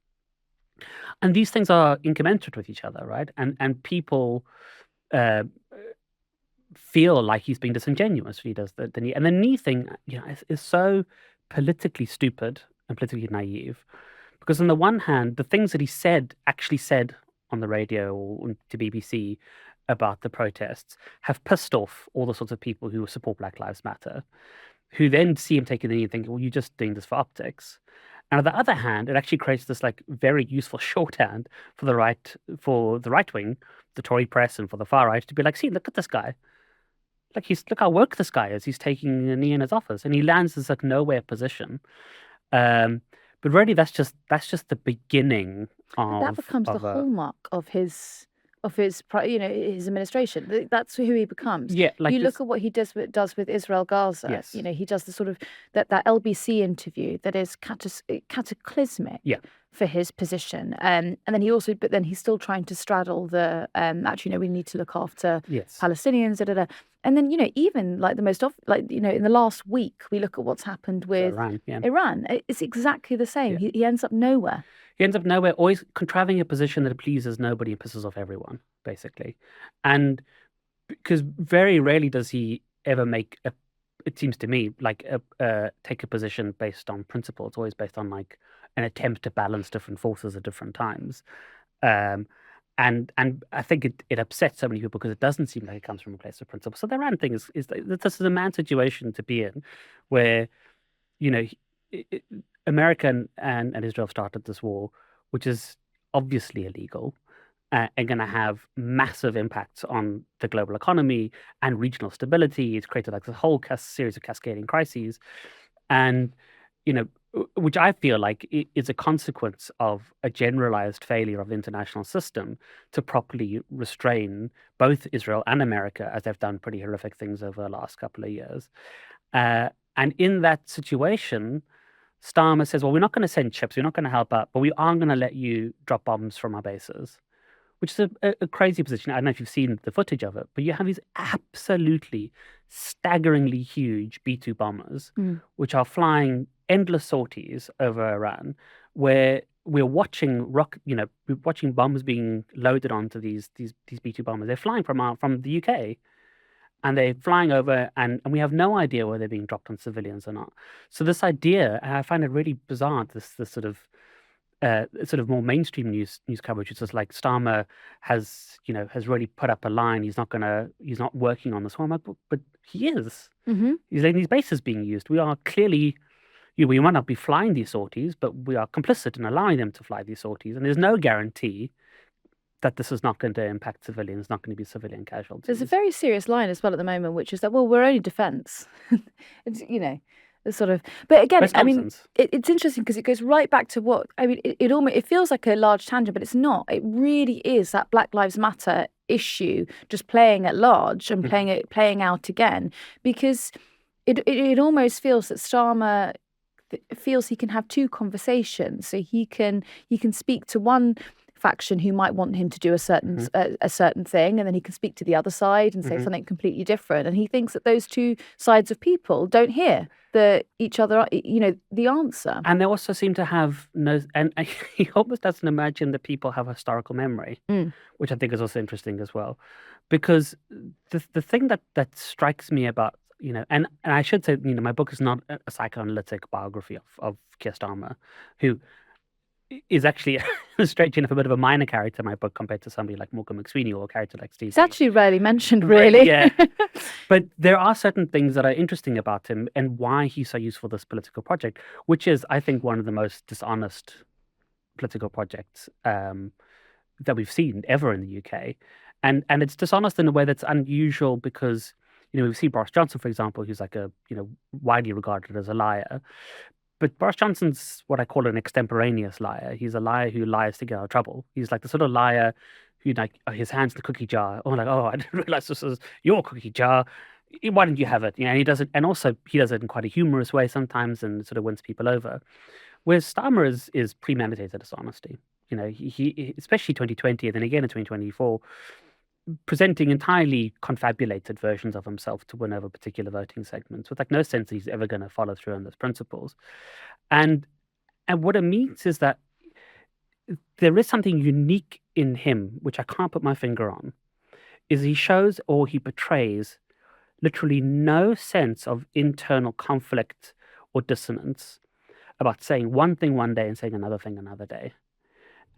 And these things are incommensurate with each other, right? And people feel like he's being disingenuous when he does the knee. And the knee thing, is so politically stupid and politically naive, because on the one hand, the things that he actually said on the radio or to BBC about the protests have pissed off all the sorts of people who support Black Lives Matter, who then see him taking the knee and think, well, you're just doing this for optics. And on the other hand, it actually creates this like very useful shorthand for the right wing, the Tory press, and for the far right to be like, see, look at this guy. Look how woke this guy is. He's taking a knee in his office, and he lands this like nowhere position. But really, that's just the beginning of that becomes the hallmark of his his administration. That's who he becomes. Yeah, you look at what he does with Israel Gaza. Yes. He does the sort of that LBC interview that is cataclysmic. Yeah. For his position, and then he's still trying to straddle the actually, we need to look after Palestinians, and then even like in the last week we look at what's happened with Iran. It's exactly the same. Yeah. He ends up nowhere. He ends up nowhere, always contriving a position that pleases nobody and pisses off everyone, basically. And because very rarely does he ever make it seems to me, like take a position based on principle. It's always based on like an attempt to balance different forces at different times. And I think it upsets so many people because it doesn't seem like it comes from a place of principle. So the Iran thing is this is a mad situation to be in, where America and Israel started this war, which is obviously illegal, and going to have massive impacts on the global economy and regional stability. It's created like this whole series of cascading crises, and which I feel like is a consequence of a generalized failure of the international system to properly restrain both Israel and America, as they've done pretty horrific things over the last couple of years. And in that situation, Starmer says, well, we're not going to send chips, we're not going to help out, but we are going to let you drop bombs from our bases, which is a crazy position. I don't know if you've seen the footage of it, but you have these absolutely staggeringly huge B-2 bombers, which are flying endless sorties over Iran, where we're watching bombs being loaded onto these B-2 bombers. They're flying from the UK, and they're flying over, and we have no idea whether they're being dropped on civilians or not. So this idea, and I find it really bizarre, this sort of more mainstream news coverage. It's just like Starmer has really put up a line. He's not working on this one. But he is. Mm-hmm. He's letting these bases being used. We are clearly, we might not be flying these sorties, but we are complicit in allowing them to fly these sorties. And there's no guarantee that this is not going to impact civilians, not going to be civilian casualties. There's a very serious line as well at the moment, which is that, well, we're only defence. It's sort of, but again, I mean, it's interesting because it goes right back to what I mean. It feels like a large tangent, but it's not. It really is that Black Lives Matter issue just playing at large and playing out again, because it almost feels that Starmer feels he can have two conversations. So he can speak to one faction who might want him to do a certain thing, and then he can speak to the other side and say something completely different. And he thinks that those two sides of people don't hear each other, the answer. And they also seem to have and he almost doesn't imagine that people have historical memory, which I think is also interesting as well, because the thing that strikes me about and I should say, my book is not a psychoanalytic biography of Keir Starmer, who is actually straight enough a bit of a minor character in my book compared to somebody like Morgan McSweeney or a character like Steve. It's actually rarely mentioned, really. Yeah. But there are certain things that are interesting about him and why he's so useful for this political project, which is, I think, one of the most dishonest political projects that we've seen ever in the UK. And it's dishonest in a way that's unusual because, we see Boris Johnson, for example, who's like widely regarded as a liar. But Boris Johnson's what I call an extemporaneous liar. He's a liar who lies to get out of trouble. He's like the sort of liar who, like, his hand's in the cookie jar. Oh, like, oh, I didn't realize this was your cookie jar. Why didn't you have it? And he does it, and also he does it in quite a humorous way sometimes, and sort of wins people over. Whereas Starmer is premeditated dishonesty. He especially 2020 and then again in 2024, presenting entirely confabulated versions of himself to win over particular voting segments with like no sense that he's ever going to follow through on those principles. And what it means is that there is something unique in him, which I can't put my finger on, is he shows or he betrays literally no sense of internal conflict or dissonance about saying one thing one day and saying another thing another day.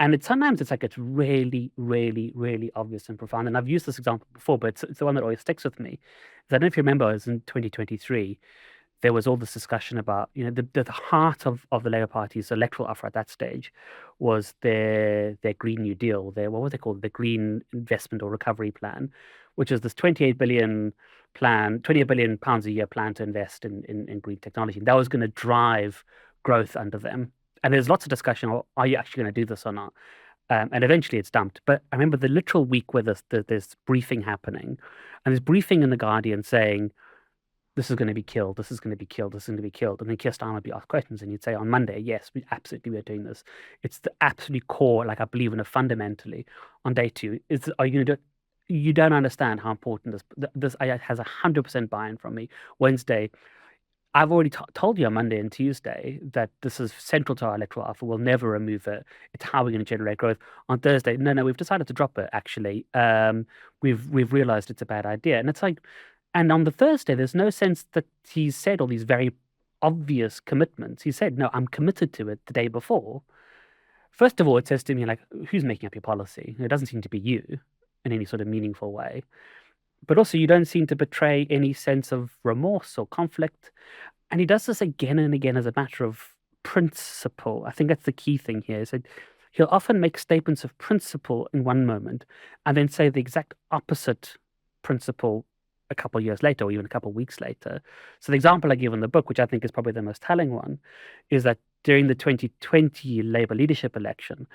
And sometimes it's really, really, really obvious and profound. And I've used this example before, but it's the one that always sticks with me. I don't know if you remember, it was in 2023, there was all this discussion about, the heart of the Labour Party's electoral offer at that stage was their Green New Deal, what was it called? The Green Investment or Recovery Plan, which is this 28 billion pounds a year plan to invest in green technology. And that was going to drive growth under them. And there's lots of discussion, are you actually going to do this or not? And eventually it's dumped. But I remember the literal week where there's briefing happening, and there's briefing in The Guardian saying, this is going to be killed, this is going to be killed, this is going to be killed. And then Keir Starmer would be asked questions, and you'd say, on Monday, yes, we're doing this. It's the absolute core, like I believe in it fundamentally. On day two, are you going to do it? You don't understand how important this has 100% buy-in from me. Wednesday, I've already told you on Monday and Tuesday that this is central to our electoral offer. We'll never remove it. It's how we're going to generate growth. On Thursday, no, we've decided to drop it, actually. We've realized it's a bad idea. And it's like, and on the Thursday, there's no sense that he's said all these very obvious commitments. He said, no, I'm committed to it the day before. First of all, it says to me, like, who's making up your policy? It doesn't seem to be you in any sort of meaningful way. But also, you don't seem to betray any sense of remorse or conflict. And he does this again and again as a matter of principle. I think that's the key thing here. So he'll often make statements of principle in one moment and then say the exact opposite principle a couple of years later or even a couple of weeks later. So the example I give in the book, which I think is probably the most telling one, is that during the 2020 Labour leadership election,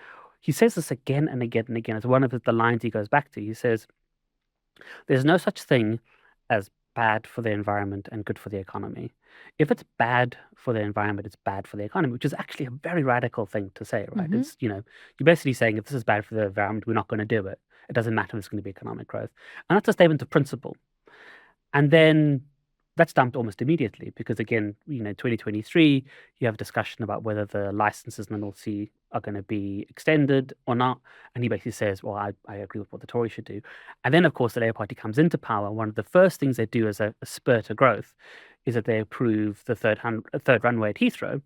he says this again and again and again. It's one of the lines he goes back to. He says, there's no such thing as bad for the environment and good for the economy. If it's bad for the environment, it's bad for the economy, which is actually a very radical thing to say, right? Mm-hmm. It's, you're basically saying if this is bad for the environment, we're not going to do it. It doesn't matter if it's going to be economic growth. And that's a statement of principle. And then that's dumped almost immediately because, again, 2023, you have a discussion about whether the licenses in the North Sea are going to be extended or not. And he basically says, well, I agree with what the Tories should do. And then, of course, the Labour Party comes into power. One of the first things they do as a spur to growth is that they approve the third runway at Heathrow.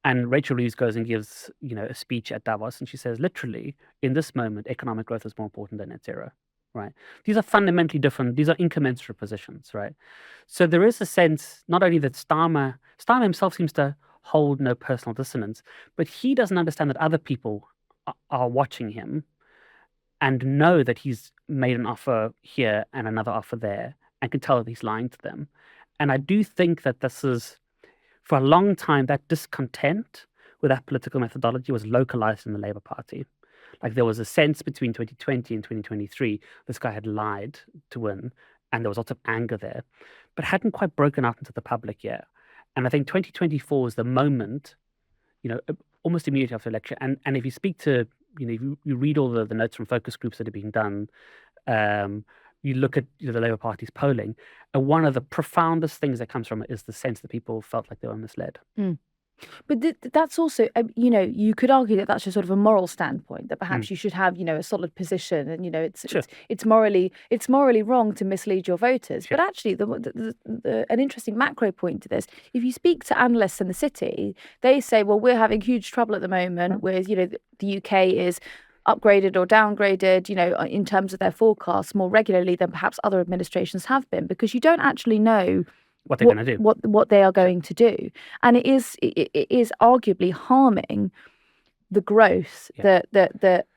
And Rachel Reeves goes and gives, a speech at Davos, and she says, literally, in this moment, economic growth is more important than net zero. Right. These are fundamentally different. These are incommensurate positions, right? So there is a sense, not only that Starmer himself seems to hold no personal dissonance, but he doesn't understand that other people are watching him and know that he's made an offer here and another offer there and can tell that he's lying to them. And I do think that this is, for a long time, that discontent with that political methodology was localized in the Labour Party. Like there was a sense between 2020 and 2023, this guy had lied to win, and there was lots of anger there, but hadn't quite broken out into the public yet. And I think 2024 is the moment, almost immediately after the election. And if you speak to, you read all the notes from focus groups that are being done, you look at the Labour Party's polling, and one of the profoundest things that comes from it is the sense that people felt like they were misled. Mm. But that's also, you could argue that that's just sort of a moral standpoint, that perhaps you should have, a solid position, and it's morally wrong to mislead your voters. But actually, an interesting macro point to this: if you speak to analysts in the city, they say, well, we're having huge trouble at the moment with, the UK is upgraded or downgraded, in terms of their forecasts more regularly than perhaps other administrations have been, because you don't actually know what they're going to do, what they are going to do, and it is arguably harming the growth that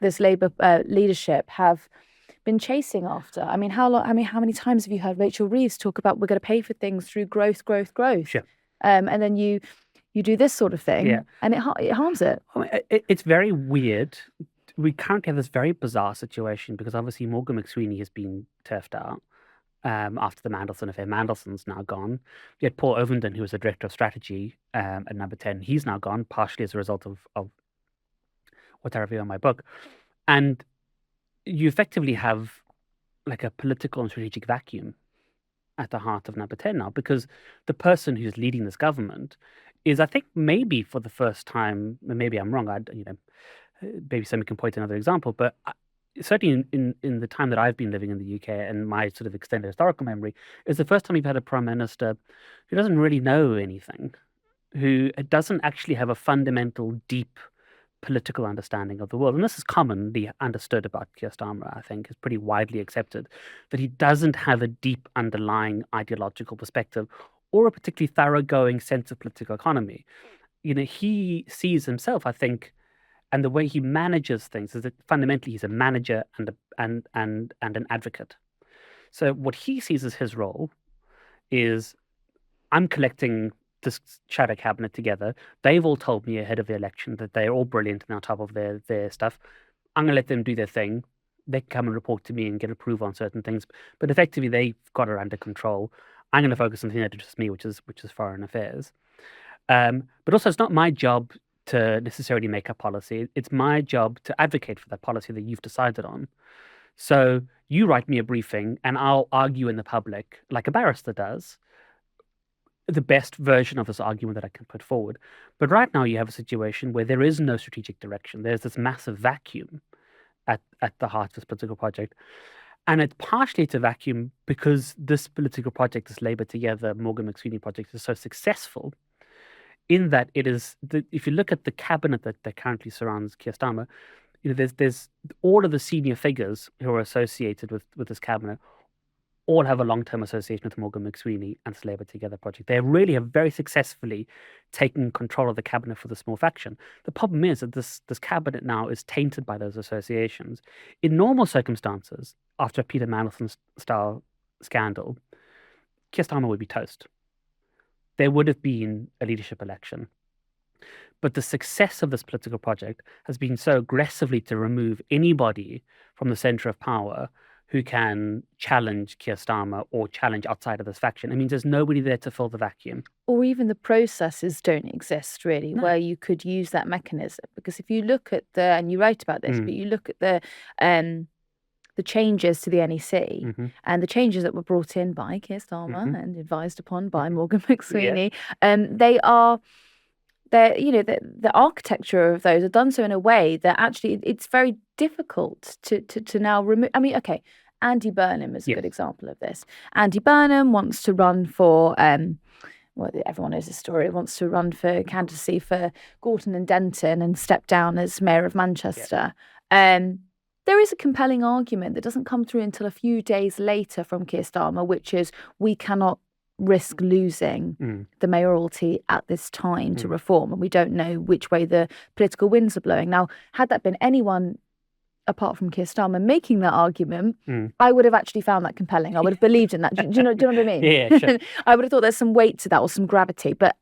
this Labour leadership have been chasing after. I mean, how many times have you heard Rachel Reeves talk about we're going to pay for things through growth, Sure. And then you do this sort of thing, and it harms it. I mean, it's very weird. We currently have this very bizarre situation because obviously Morgan McSweeney has been turfed out. After the Mandelson affair. Mandelson's now gone. You had Paul Ovenden, who was the director of strategy at Number 10. He's now gone, partially as a result of what I review in my book. And you effectively have like a political and strategic vacuum at the heart of Number 10 now, because the person who's leading this government is, I think, maybe for the first time, maybe I'm wrong, maybe somebody can point to another example, but certainly in the time that I've been living in the UK and my sort of extended historical memory, is the first time you've had a prime minister who doesn't really know anything, who doesn't actually have a fundamental, deep political understanding of the world. And this is commonly understood about Keir Starmer, I think, is pretty widely accepted, that he doesn't have a deep underlying ideological perspective or a particularly thoroughgoing sense of political economy. He sees himself, I think, and the way he manages things is that fundamentally he's a manager and an advocate. So what he sees as his role is, I'm collecting this shadow cabinet together. They've all told me ahead of the election that they're all brilliant and on top of their stuff. I'm going to let them do their thing. They can come and report to me and get approval on certain things. But effectively, they've got it under control. I'm going to focus on the thing that interests me, which is foreign affairs. But also, it's not my job to necessarily make a policy. It's my job to advocate for that policy that you've decided on. So you write me a briefing and I'll argue in the public, like a barrister does, the best version of this argument that I can put forward. But right now you have a situation where there is no strategic direction. There's this massive vacuum at the heart of this political project. And it's partially a vacuum because this political project, this Labour Together, Morgan McSweeney project, is so successful in that it is, if you look at the cabinet that currently surrounds Keir Starmer, there's all of the senior figures who are associated with this cabinet all have a long-term association with Morgan McSweeney and this Labour Together project. They really have very successfully taken control of the cabinet for the small faction. The problem is that this cabinet now is tainted by those associations. In normal circumstances, after a Peter Mandelson-style scandal, Keir Starmer would be toast. There would have been a leadership election. But the success of this political project has been so aggressively to remove anybody from the centre of power who can challenge Keir Starmer or challenge outside of this faction. It means there's nobody there to fill the vacuum. Or even the processes don't exist, really, where you could use that mechanism. Because if you look at and you write about this, but you look at the changes to the NEC and the changes that were brought in by Keir Starmer and advised upon by Morgan McSweeney, the architecture of those are done so in a way that actually it's very difficult to now remove. I mean, okay, Andy Burnham is a good example of this. Andy Burnham wants to run for well, everyone knows this story, wants to run for candidacy for Gorton and Denton and step down as Mayor of Manchester. There is a compelling argument that doesn't come through until a few days later from Keir Starmer, which is we cannot risk losing the mayoralty at this time to reform, and we don't know which way the political winds are blowing. Now, had that been anyone apart from Keir Starmer making that argument, I would have actually found that compelling. I would have believed in that. Do you know what I mean? Yeah, sure. I would have thought there's some weight to that or some gravity. But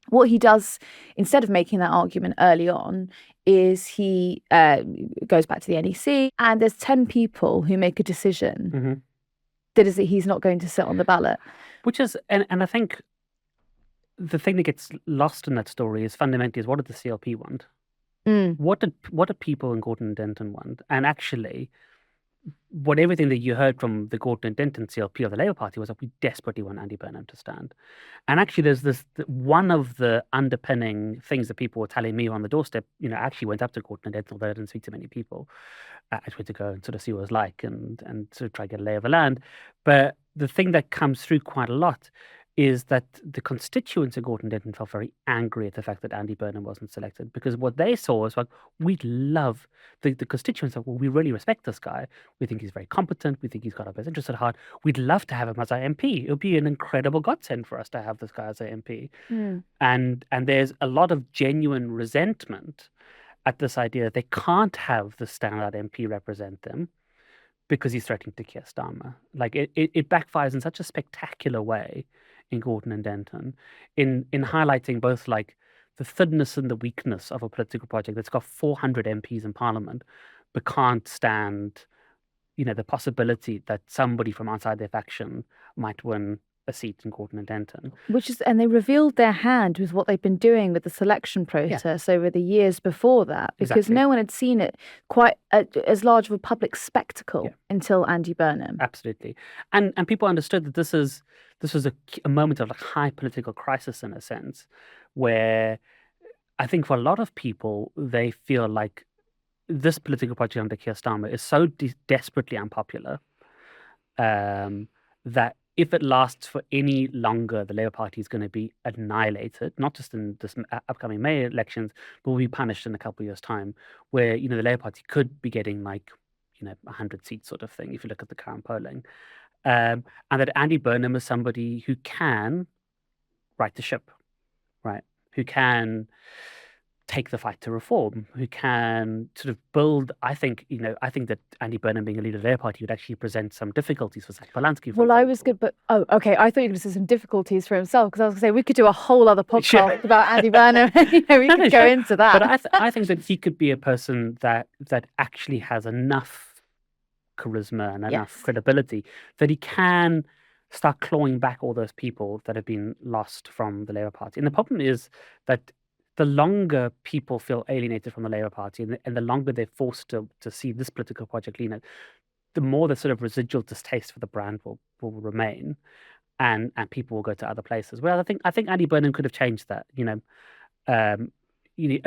what he does, instead of making that argument early on, is he goes back to the NEC, and there's 10 people who make a decision that is that he's not going to sit on the ballot. Which is, and I think the thing that gets lost in that story is fundamentally what did the CLP want? What did people in Gorton and Denton want? And actually, everything that you heard from the Gordon and Denton CLP of the Labour Party was that we desperately want Andy Burnham to stand. And actually, there's one of the underpinning things that people were telling me on the doorstep. I actually went up to Gordon and Denton, although I didn't speak to many people. I went to go and sort of see what it was like and sort of try to get a lay of the land. But the thing that comes through quite a lot is that the constituents of Gordon Denton felt very angry at the fact that Andy Burnham wasn't selected, because what they saw was like, we'd love the constituents of, well, we really respect this guy. We think he's very competent. We think he's got our best interests at heart. We'd love to have him as our MP. It would be an incredible godsend for us to have this guy as our MP. And there's a lot of genuine resentment at this idea that they can't have the standout MP represent them because he's threatening to Keir Starmer. Like it backfires in such a spectacular way in Gordon and Denton, in highlighting both like the thinness and the weakness of a political project that's got 400 MPs in Parliament, but can't stand, the possibility that somebody from outside their faction might win a seat in Gordon and Denton. And they revealed their hand with what they've been doing with the selection process over the years before that, because no one had seen it quite as large of a public spectacle until Andy Burnham. Absolutely. And people understood that this was a moment of like high political crisis in a sense, where I think for a lot of people, they feel like this political project under Keir Starmer is so desperately unpopular that if it lasts for any longer, the Labour Party is going to be annihilated, not just in this upcoming May elections, but will be punished in a couple of years' time, where, the Labour Party could be getting like, 100 seats sort of thing, if you look at the current polling. And that Andy Burnham is somebody who can right the ship, right? Who can take the fight to reform, who can sort of build. I think that Andy Burnham being a leader of their party would actually present some difficulties for Zach Polanski. Well, I was good, but okay. I thought you were going to say some difficulties for himself, because I was going to say we could do a whole other podcast about Andy Burnham. We could go into that. But I think that he could be a person that actually has enough charisma and enough credibility that he can start clawing back all those people that have been lost from the Labour Party. And the problem is that the longer people feel alienated from the Labour Party, and the longer they're forced to see this political project lean it, the more the sort of residual distaste for the brand will remain, and people will go to other places. Well, I think Andy Burnham could have changed that. I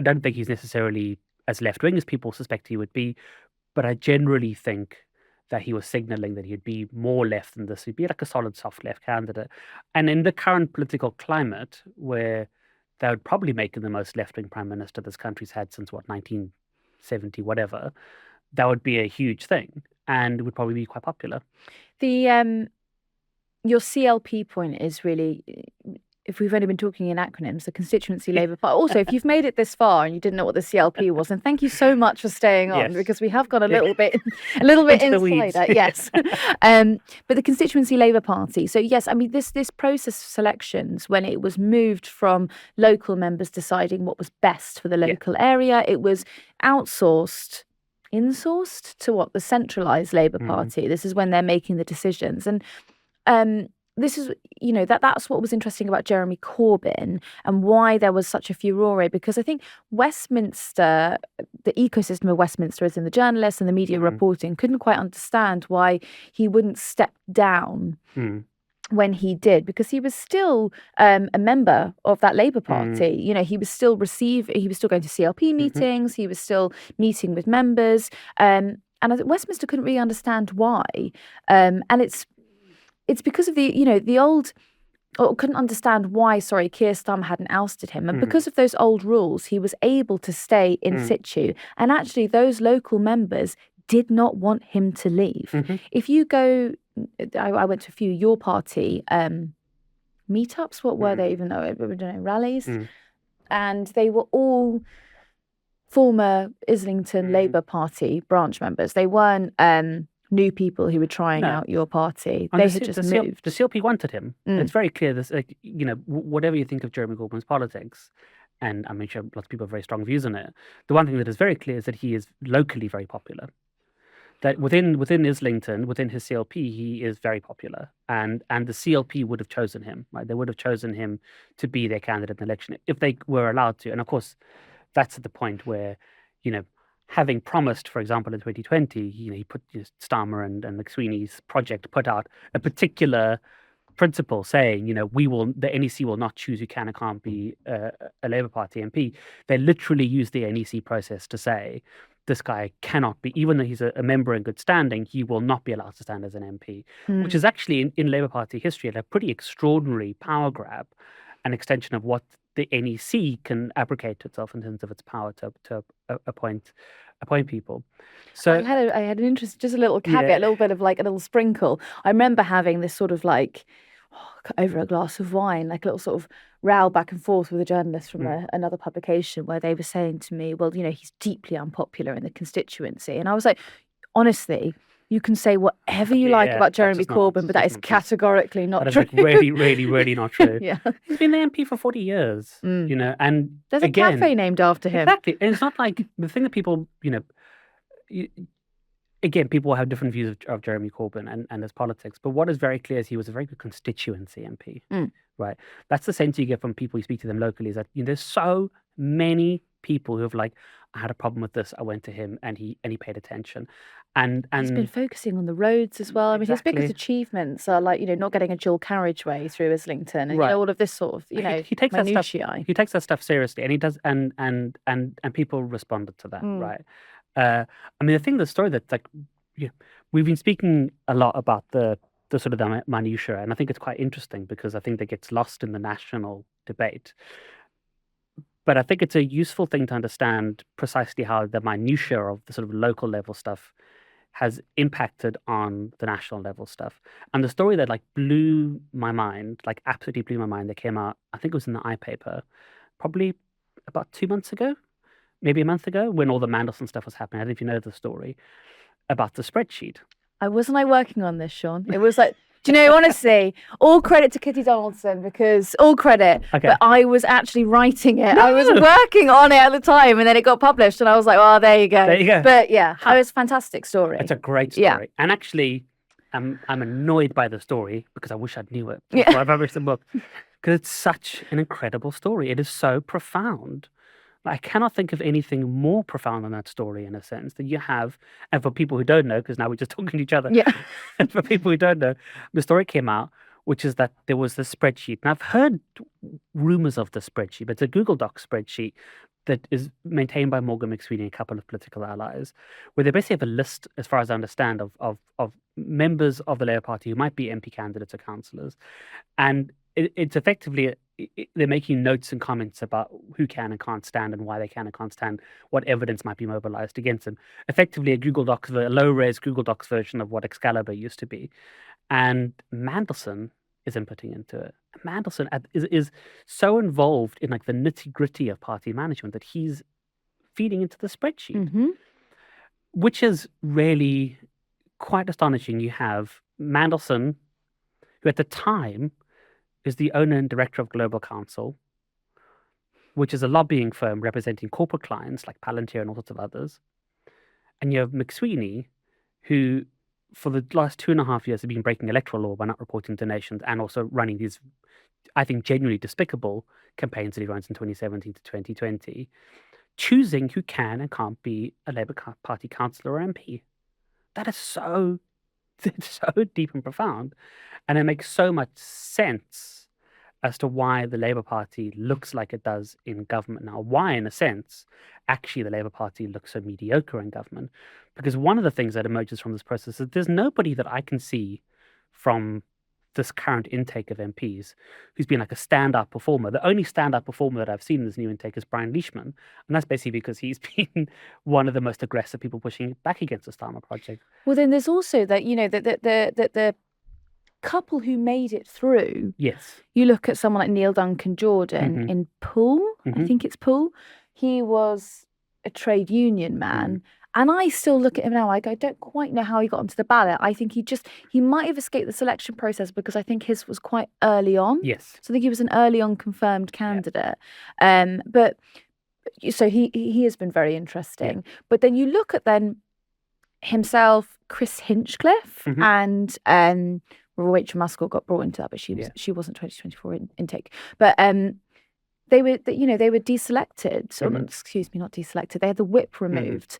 don't think he's necessarily as left-wing as people suspect he would be, but I generally think that he was signalling that he'd be more left than this. He'd be like a solid soft left candidate. And in the current political climate, where they would probably make him the most left-wing prime minister this country's had since 1970, whatever, that would be a huge thing, and it would probably be quite popular. The your CLP point is really, if we've only been talking in acronyms, the Constituency Labour Party. Also, if you've made it this far and you didn't know what the CLP was, then thank you so much for staying on, because we have gone a little bit inside that. Yes. But the Constituency Labour Party. So yes, I mean this process of selections, when it was moved from local members deciding what was best for the local area, it was insourced to what? The centralised Labour Party. This is when they're making the decisions. And this is, that's what was interesting about Jeremy Corbyn and why there was such a furore, because I think Westminster, the ecosystem of Westminster, as in the journalists and the media reporting, couldn't quite understand why he wouldn't step down when he did, because he was still a member of that Labour Party. He was still going to CLP meetings, he was still meeting with members, and Westminster couldn't really understand why. And it's because of the old, or couldn't understand why, Keir Starmer hadn't ousted him. And because of those old rules, he was able to stay in situ. And actually, those local members did not want him to leave. If you go, I went to a few Your Party meetups. What were they even? I don't know, rallies. And they were all former Islington Labour Party branch members. They weren't new people who were trying out Your Party. They had just moved. The CLP wanted him. It's very clear. This, whatever you think of Jeremy Corbyn's politics, and I'm sure lots of people have very strong views on it, the one thing that is very clear is that he is locally very popular. That within Islington, within his CLP, he is very popular, and the CLP would have chosen him. Right, they would have chosen him to be their candidate in the election if they were allowed to. And of course, that's at the point where, having promised, for example, in 2020, he put Starmer and McSweeney's project put out a particular principle saying, the NEC will not choose who can and can't be a Labour Party MP. They literally use the NEC process to say this guy cannot be, even though he's a member in good standing, he will not be allowed to stand as an MP, which is actually in Labour Party history a pretty extraordinary power grab, an extension of what the NEC can abrogate to itself in terms of its power to appoint people. So I had an interest, just a little caveat, a little bit of like a little sprinkle. I remember having this sort of like over a glass of wine, like a little sort of row back and forth with a journalist from another publication where they were saying to me, well, he's deeply unpopular in the constituency. And I was like, honestly, you can say whatever you like about Jeremy Corbyn, but that is categorically not true. That is really, really, really not true. Yeah. He's been the MP for 40 years, and there's a cafe named after him. Exactly. And it's not like the thing that people, again, people have different views of Jeremy Corbyn and his politics, but what is very clear is he was a very good constituency MP, right? That's the sense you get from people you speak to them locally, is that there's so many people who have I had a problem with this, I went to him and he paid attention. And he's been focusing on the roads as well. I mean, his biggest achievements are not getting a dual carriageway through Islington and all of this sort of he takes minutiae. That stuff, he takes that stuff seriously, and he does, and people responded to that, right? I mean, the story that's we've been speaking a lot about the sort of the minutiae, and I think it's quite interesting because I think that gets lost in the national debate. But I think it's a useful thing to understand precisely how the minutiae of the sort of local level stuff has impacted on the national level stuff. And the story that blew my mind, absolutely blew my mind, that came out, I think it was in the iPaper, probably about 2 months ago, maybe a month ago, when all the Mandelson stuff was happening. I don't know if you know the story about the spreadsheet. I wasn't working on this, Sean. It was do you know, honestly, all credit to Kitty Donaldson, because all credit, but I was actually writing it. No. I was working on it at the time, and then it got published, and I was like, well, there you go. There you go. But yeah, it was a fantastic story. It's a great story. Yeah. And actually, I'm annoyed by the story because I wish I knew it before I published the book, because it's such an incredible story. It is so profound. I cannot think of anything more profound than that story, in a sense, that you have. And for people who don't know, because now we're just talking to each other. Yeah. And for people who don't know, the story came out, which is that there was this spreadsheet. And I've heard rumors of the spreadsheet, but it's a Google Doc spreadsheet that is maintained by Morgan McSweeney and a couple of political allies, where they basically have a list, as far as I understand, of members of the Labour Party who might be MP candidates or councillors. And it's effectively they're making notes and comments about who can and can't stand and why they can and can't stand, what evidence might be mobilized against them. Effectively a low-res Google Docs version of what Excalibur used to be. And Mandelson is inputting into it. Mandelson is so involved in the nitty-gritty of party management that he's feeding into the spreadsheet, which is really quite astonishing. You have Mandelson, who at the time is the owner and director of Global Counsel, which is a lobbying firm representing corporate clients like Palantir and all sorts of others. And you have McSweeney, who for the last 2.5 years have been breaking electoral law by not reporting donations and also running these, I think, genuinely despicable campaigns that he runs in 2017 to 2020, choosing who can and can't be a Labour Party councillor or MP. That is so deep and profound. And it makes so much sense as to why the Labour Party looks like it does in government now. Why, in a sense, actually the Labour Party looks so mediocre in government. Because one of the things that emerges from this process is there's nobody that I can see from this current intake of MPs who's been a stand-up performer. The only stand-up performer that I've seen in this new intake is Brian Leishman. And that's basically because he's been one of the most aggressive people pushing back against the Starmer project. Well, then there's also that, the couple who made it through. Yes. You look at someone like Neil Duncan Jordan in Poole. I think it's Poole. He was a trade union man. And I still look at him now, I don't quite know how he got onto the ballot. I think he might have escaped the selection process because I think his was quite early on. Yes. So I think he was an early on confirmed candidate. Yeah. But so he has been very interesting. Yeah. But then you look at himself, Chris Hinchcliffe, and Rachel Muscle got brought into that, but she wasn't 2024 intake. But they were deselected, or excuse me, not deselected. They had the whip removed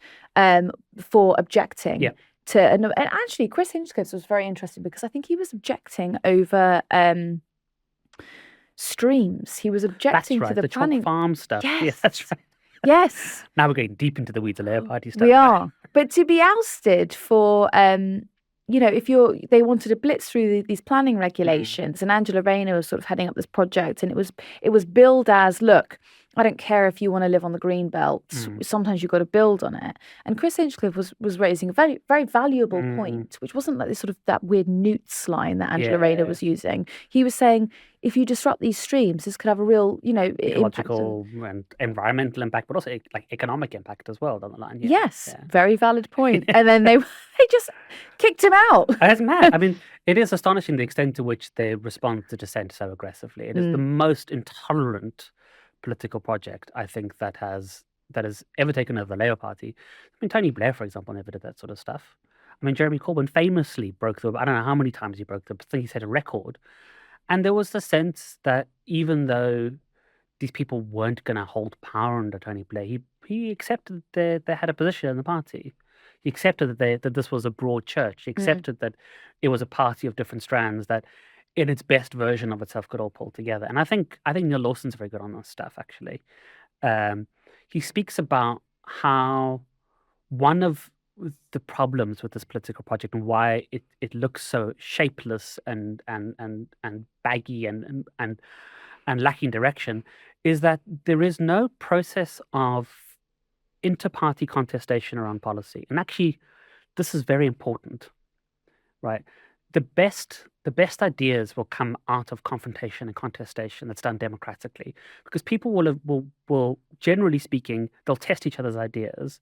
for objecting to, and actually Chris Hinchcliffe was very interesting because I think he was objecting over streams. He was objecting to the planning farm stuff. Yes, yeah, that's right. Yes. Now we're getting deep into the weeds of Labour Party stuff. We are, but to be ousted for if they wanted to blitz through these planning regulations, and Angela Rayner was sort of heading up this project, and it was billed as, look, I don't care if you want to live on the green belt. Sometimes you've got to build on it. And Chris Hinchcliffe was raising a very, very valuable point, which wasn't like this sort of that weird newts line that Angela Rayner was using. He was saying, if you disrupt these streams, this could have a real, ecological and environmental impact, but also like economic impact as well down the line. Yes, very valid point. And then they just kicked him out. That's mad. I mean, it is astonishing the extent to which they respond to dissent so aggressively. It is the most intolerant political project, I think, that has ever taken over the Labour Party. I mean, Tony Blair, for example, never did that sort of stuff. I mean, Jeremy Corbyn famously broke through. I don't know how many times he broke through, but I think he set a record. And there was the sense that even though these people weren't going to hold power under Tony Blair, he accepted that they had a position in the party. He accepted that this was a broad church. He accepted that it was a party of different strands that, in its best version of itself, could all pull together. And I think Neil Lawson's very good on this stuff, actually. He speaks about how one of the problems with this political project and why it looks so shapeless and baggy and lacking direction is that there is no process of inter-party contestation around policy. And actually, this is very important, right? The best ideas will come out of confrontation and contestation that's done democratically, because people will generally speaking, they'll test each other's ideas,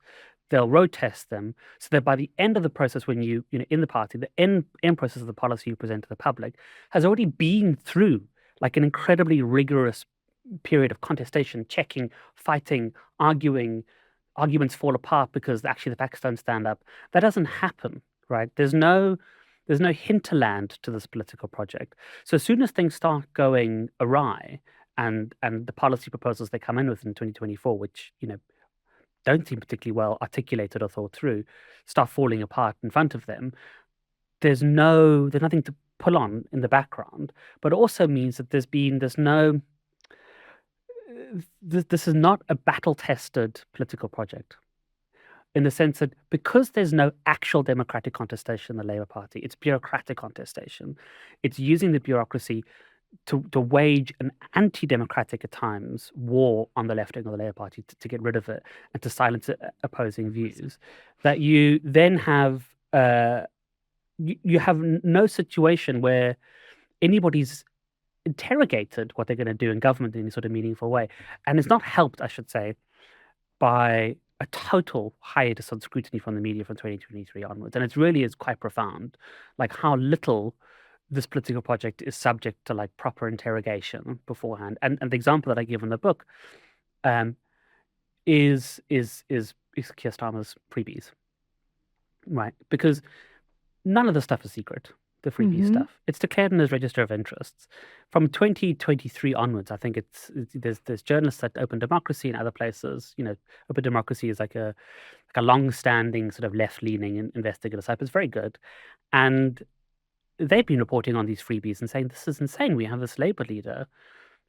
they'll road test them, so that by the end of the process, when you in the party, the end process of the policy you present to the public has already been through like an incredibly rigorous period of contestation, checking, fighting, arguing. Arguments fall apart because actually the facts don't stand up. That doesn't happen, right? There's no hinterland to this political project. So as soon as things start going awry, and the policy proposals they come in with in 2024, which don't seem particularly well articulated or thought through, start falling apart in front of them, there's nothing to pull on in the background. But it also means that this is not a battle-tested political project, in the sense that because there's no actual democratic contestation in the Labour Party, it's bureaucratic contestation. It's using the bureaucracy to wage an anti-democratic, at times, war on the left wing of the Labour Party to get rid of it and to silence opposing views. That you then have you have no situation where anybody's interrogated what they're going to do in government in any sort of meaningful way. And it's not helped, I should say, by a total hiatus on scrutiny from the media from 2023 onwards. And it really is quite profound, like how little this political project is subject to like proper interrogation beforehand. And the example that I give in the book is Keir Starmer's freebies, right? Because none of the stuff is secret. The Freebie stuff. It's declared in his register of interests. From 2023 onwards, I think there's journalists at Open Democracy and other places. Open Democracy is like a long-standing sort of left-leaning investigative site. It's very good. And they've been reporting on these freebies and saying, this is insane. We have this Labour leader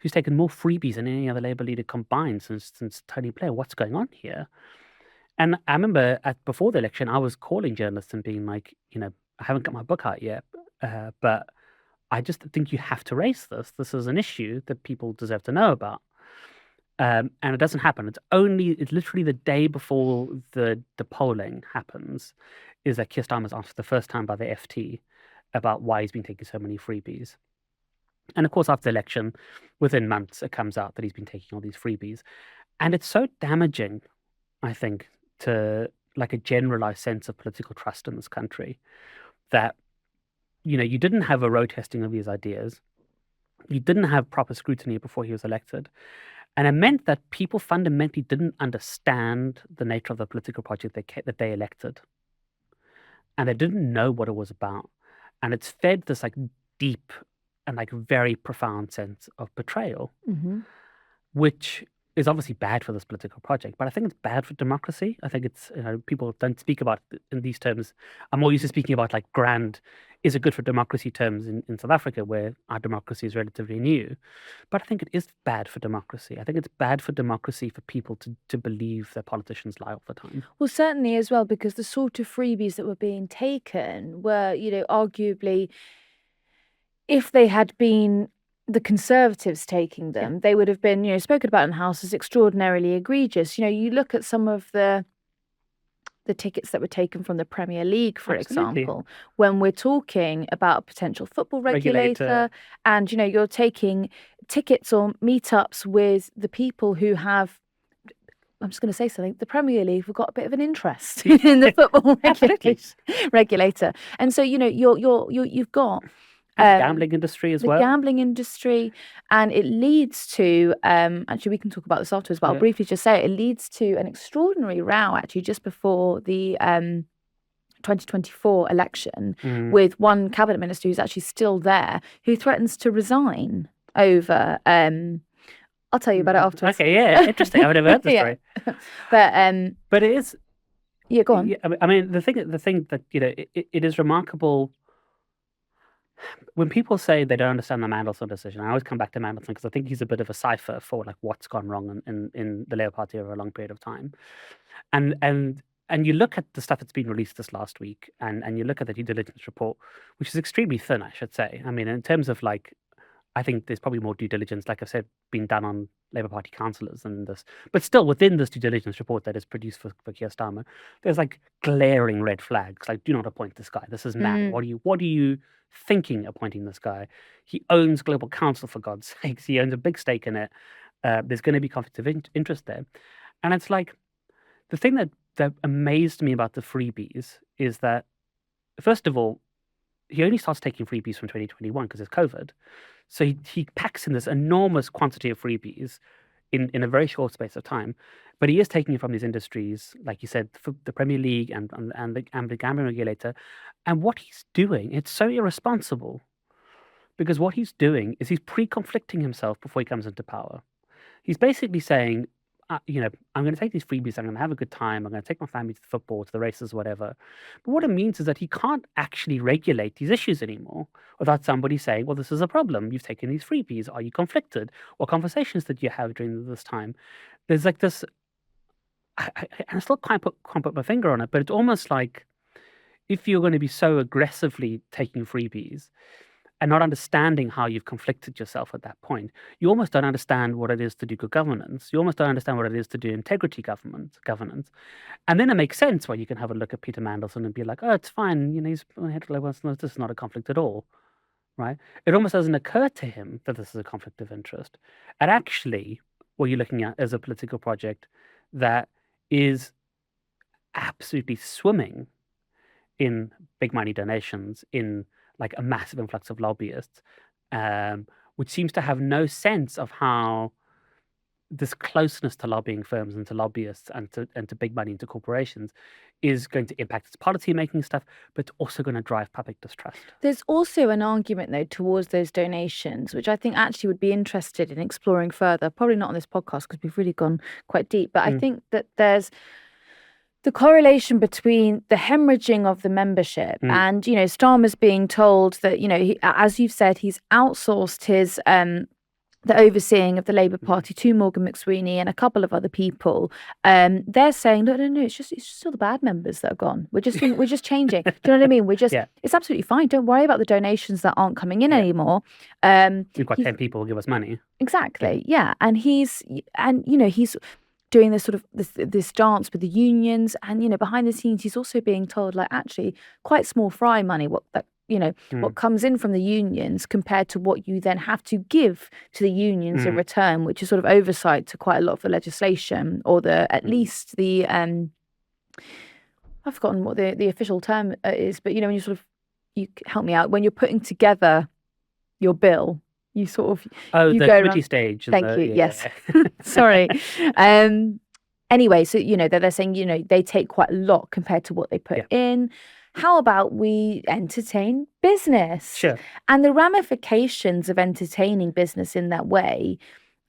who's taken more freebies than any other Labour leader combined since Tony Blair. What's going on here? And I remember before the election, I was calling journalists and being like, I haven't got my book out yet, but I just think you have to raise this. This is an issue that people deserve to know about. And it doesn't happen. It's literally the day before the polling happens is that Keir Starmer's asked for the first time by the FT about why he's been taking so many freebies. And of course, after the election, within months, it comes out that he's been taking all these freebies. And it's so damaging, I think, to like a generalized sense of political trust in this country that you didn't have a road testing of these ideas. You didn't have proper scrutiny before he was elected. And it meant that people fundamentally didn't understand the nature of the political project that they elected. And they didn't know what it was about. And it's fed this like deep and like very profound sense of betrayal which is obviously bad for this political project, but I think it's bad for democracy. I think it's, people don't speak about it in these terms. I'm more used to speaking about like grand, is it good for democracy terms in South Africa, where our democracy is relatively new. But I think it is bad for democracy. I think it's bad for democracy for people to believe their politicians lie all the time. Well, certainly as well, because the sort of freebies that were being taken were, arguably, if they had been the Conservatives taking them, they would have been, spoken about in the House as extraordinarily egregious. You look at some of the tickets that were taken from the Premier League, for example, when we're talking about a potential football regulator. And, you're taking tickets or meetups with the people who have, I'm just going to say something, the Premier League have got a bit of an interest in the football regulator. And so, you've got the gambling industry as well. The gambling industry. And it leads to, actually, we can talk about this afterwards, but I'll briefly just say it leads to an extraordinary row, actually, just before the 2024 election with one cabinet minister who's actually still there, who threatens to resign over... I'll tell you about it afterwards. Okay, yeah, interesting. I've never heard this story. But it is... Yeah, go on. I mean, the thing that, it is remarkable... When people say they don't understand the Mandelson decision, I always come back to Mandelson because I think he's a bit of a cipher for like what's gone wrong in the Labour Party over a long period of time. And you look at the stuff that's been released this last week, and you look at the due diligence report, which is extremely thin, I should say. I mean, in terms of like, I think there's probably more due diligence, like I've said, being done on Labour Party councillors than this. But still, within this due diligence report that is produced for Keir Starmer, there's like glaring red flags. Like, do not appoint this guy. This is mad. What are you thinking appointing this guy? He owns Global Council, for God's sakes. He owns a big stake in it. There's going to be conflict of interest there. And it's like, the thing that amazed me about the freebies is that, first of all, he only starts taking freebies from 2021 because it's COVID. So he packs in this enormous quantity of freebies in a very short space of time. But he is taking it from these industries, like you said, the Premier League and the gambling regulator. And what he's doing, it's so irresponsible. Because what he's doing is he's pre-conflicting himself before he comes into power. He's basically saying, I'm going to take these freebies, I'm going to have a good time, I'm going to take my family to the football, to the races, whatever. But what it means is that he can't actually regulate these issues anymore without somebody saying, well, this is a problem. You've taken these freebies. Are you conflicted? What conversations did you have during this time? There's like this, I still can't put my finger on it, but it's almost like if you're going to be so aggressively taking freebies and not understanding how you've conflicted yourself at that point, you almost don't understand what it is to do good governance. You almost don't understand what it is to do integrity governance. And then it makes sense why you can have a look at Peter Mandelson and be like, oh, it's fine. He's this is not a conflict at all, right? It almost doesn't occur to him that this is a conflict of interest. And actually, what you're looking at is a political project that is absolutely swimming in big money donations, in like a massive influx of lobbyists, which seems to have no sense of how this closeness to lobbying firms and to lobbyists and to big money and to corporations is going to impact its policy-making stuff, but it's also going to drive public distrust. There's also an argument, though, towards those donations, which I think actually would be interested in exploring further, probably not on this podcast because we've really gone quite deep, but I think that there's the correlation between the hemorrhaging of the membership and, Starmer's being told that, he, as you've said, he's outsourced his the overseeing of the Labour Party to Morgan McSweeney and a couple of other people. They're saying, no, it's just still the bad members that are gone. We're just changing. Do you know what I mean? It's absolutely fine. Don't worry about the donations that aren't coming in anymore. We've got 10 people who give us money. Exactly. Yeah. And he's doing this sort of this dance with the unions, and behind the scenes he's also being told, like, actually quite small fry money what comes in from the unions compared to what you then have to give to the unions in return, which is sort of oversight to quite a lot of the legislation, or at least the I've forgotten what the official term is, but when you help me out, when you're putting together your bill, you sort of the committee stage. Thank you. Yes, sorry. Anyway, so they're saying they take quite a lot compared to what they put in. How about we entertain business? Sure. And the ramifications of entertaining business in that way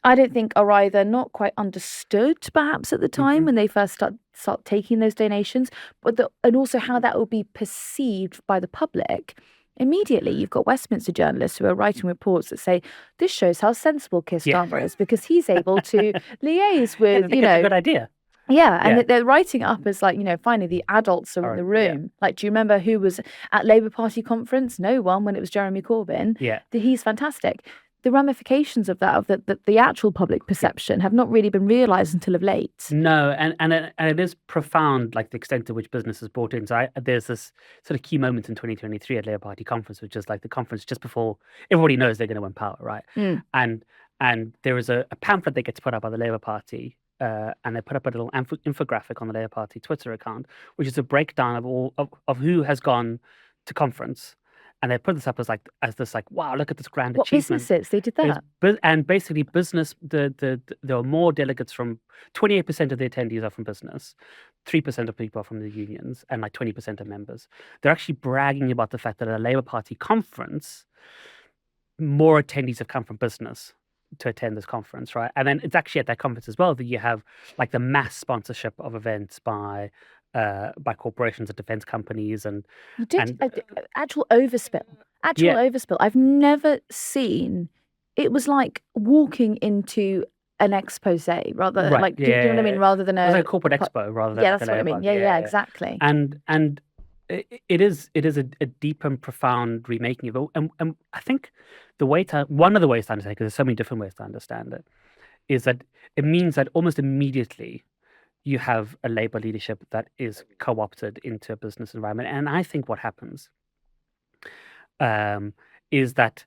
I don't think are either not quite understood perhaps at the time when they first start taking those donations, but and also how that will be perceived by the public. Immediately, you've got Westminster journalists who are writing reports that say this shows how sensible Keir Starmer is because he's able to liaise with, It's a good idea. Yeah, and they're writing it up as like, finally the adults are in the room. Yeah. Like, do you remember who was at Labour Party conference? No one, when it was Jeremy Corbyn. Yeah. He's fantastic. The ramifications of that, the actual public perception, have not really been realised until of late. No, and it is profound, like the extent to which business is brought in. So there's this sort of key moment in 2023 at Labour Party conference, which is like the conference just before everybody knows they're going to win power, right? And there is a pamphlet that gets put up by the Labour Party. And they put up a little infographic on the Labour Party Twitter account, which is a breakdown of all of who has gone to conference, and they put this up as this wow, look at this grand achievement. What businesses they did that? And basically, business. There are more delegates from 28% of the attendees are from business, 3% of people are from the unions, and like 20% of members. They're actually bragging about the fact that at a Labour Party conference, more attendees have come from business to attend this conference, right? And then it's actually at that conference as well that you have like the mass sponsorship of events by corporations and defense companies and you did actual overspill. Overspill. I've never seen. It was like walking into an expose, rather like do you know what I mean? Rather than it was like a corporate expo, rather than that's what I mean. Yeah, exactly. And it is a deep and profound remaking of it. And I think one of the ways to understand it, because there's so many different ways to understand it, is that it means that almost immediately you have a Labour leadership that is co-opted into a business environment. And I think what happens is that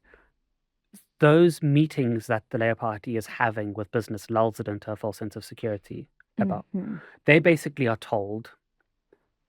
those meetings that the Labour Party is having with business lulls it into a false sense of security about. They basically are told,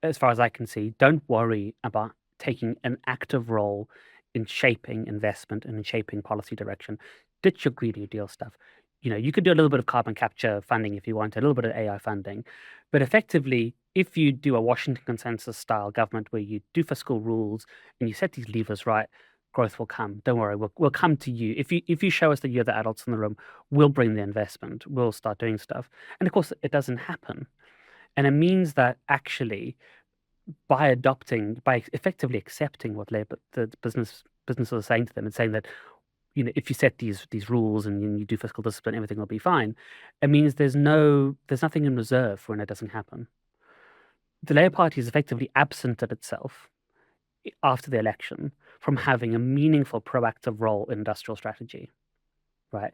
as far as I can see, don't worry about taking an active role in shaping investment and in shaping policy direction. Ditch your Green New Deal stuff. You could do a little bit of carbon capture funding if you want, a little bit of AI funding. But effectively, if you do a Washington consensus style government where you do fiscal rules and you set these levers right, growth will come. Don't worry, we'll come to you. If you show us that you're the adults in the room, we'll bring the investment. We'll start doing stuff. And of course, it doesn't happen. And it means that actually, by effectively accepting what the businesses are saying to them and saying that, if you set these rules and you do fiscal discipline, everything will be fine. It means there's nothing in reserve when it doesn't happen. The Labour Party has effectively absented itself after the election from having a meaningful proactive role in industrial strategy. Right?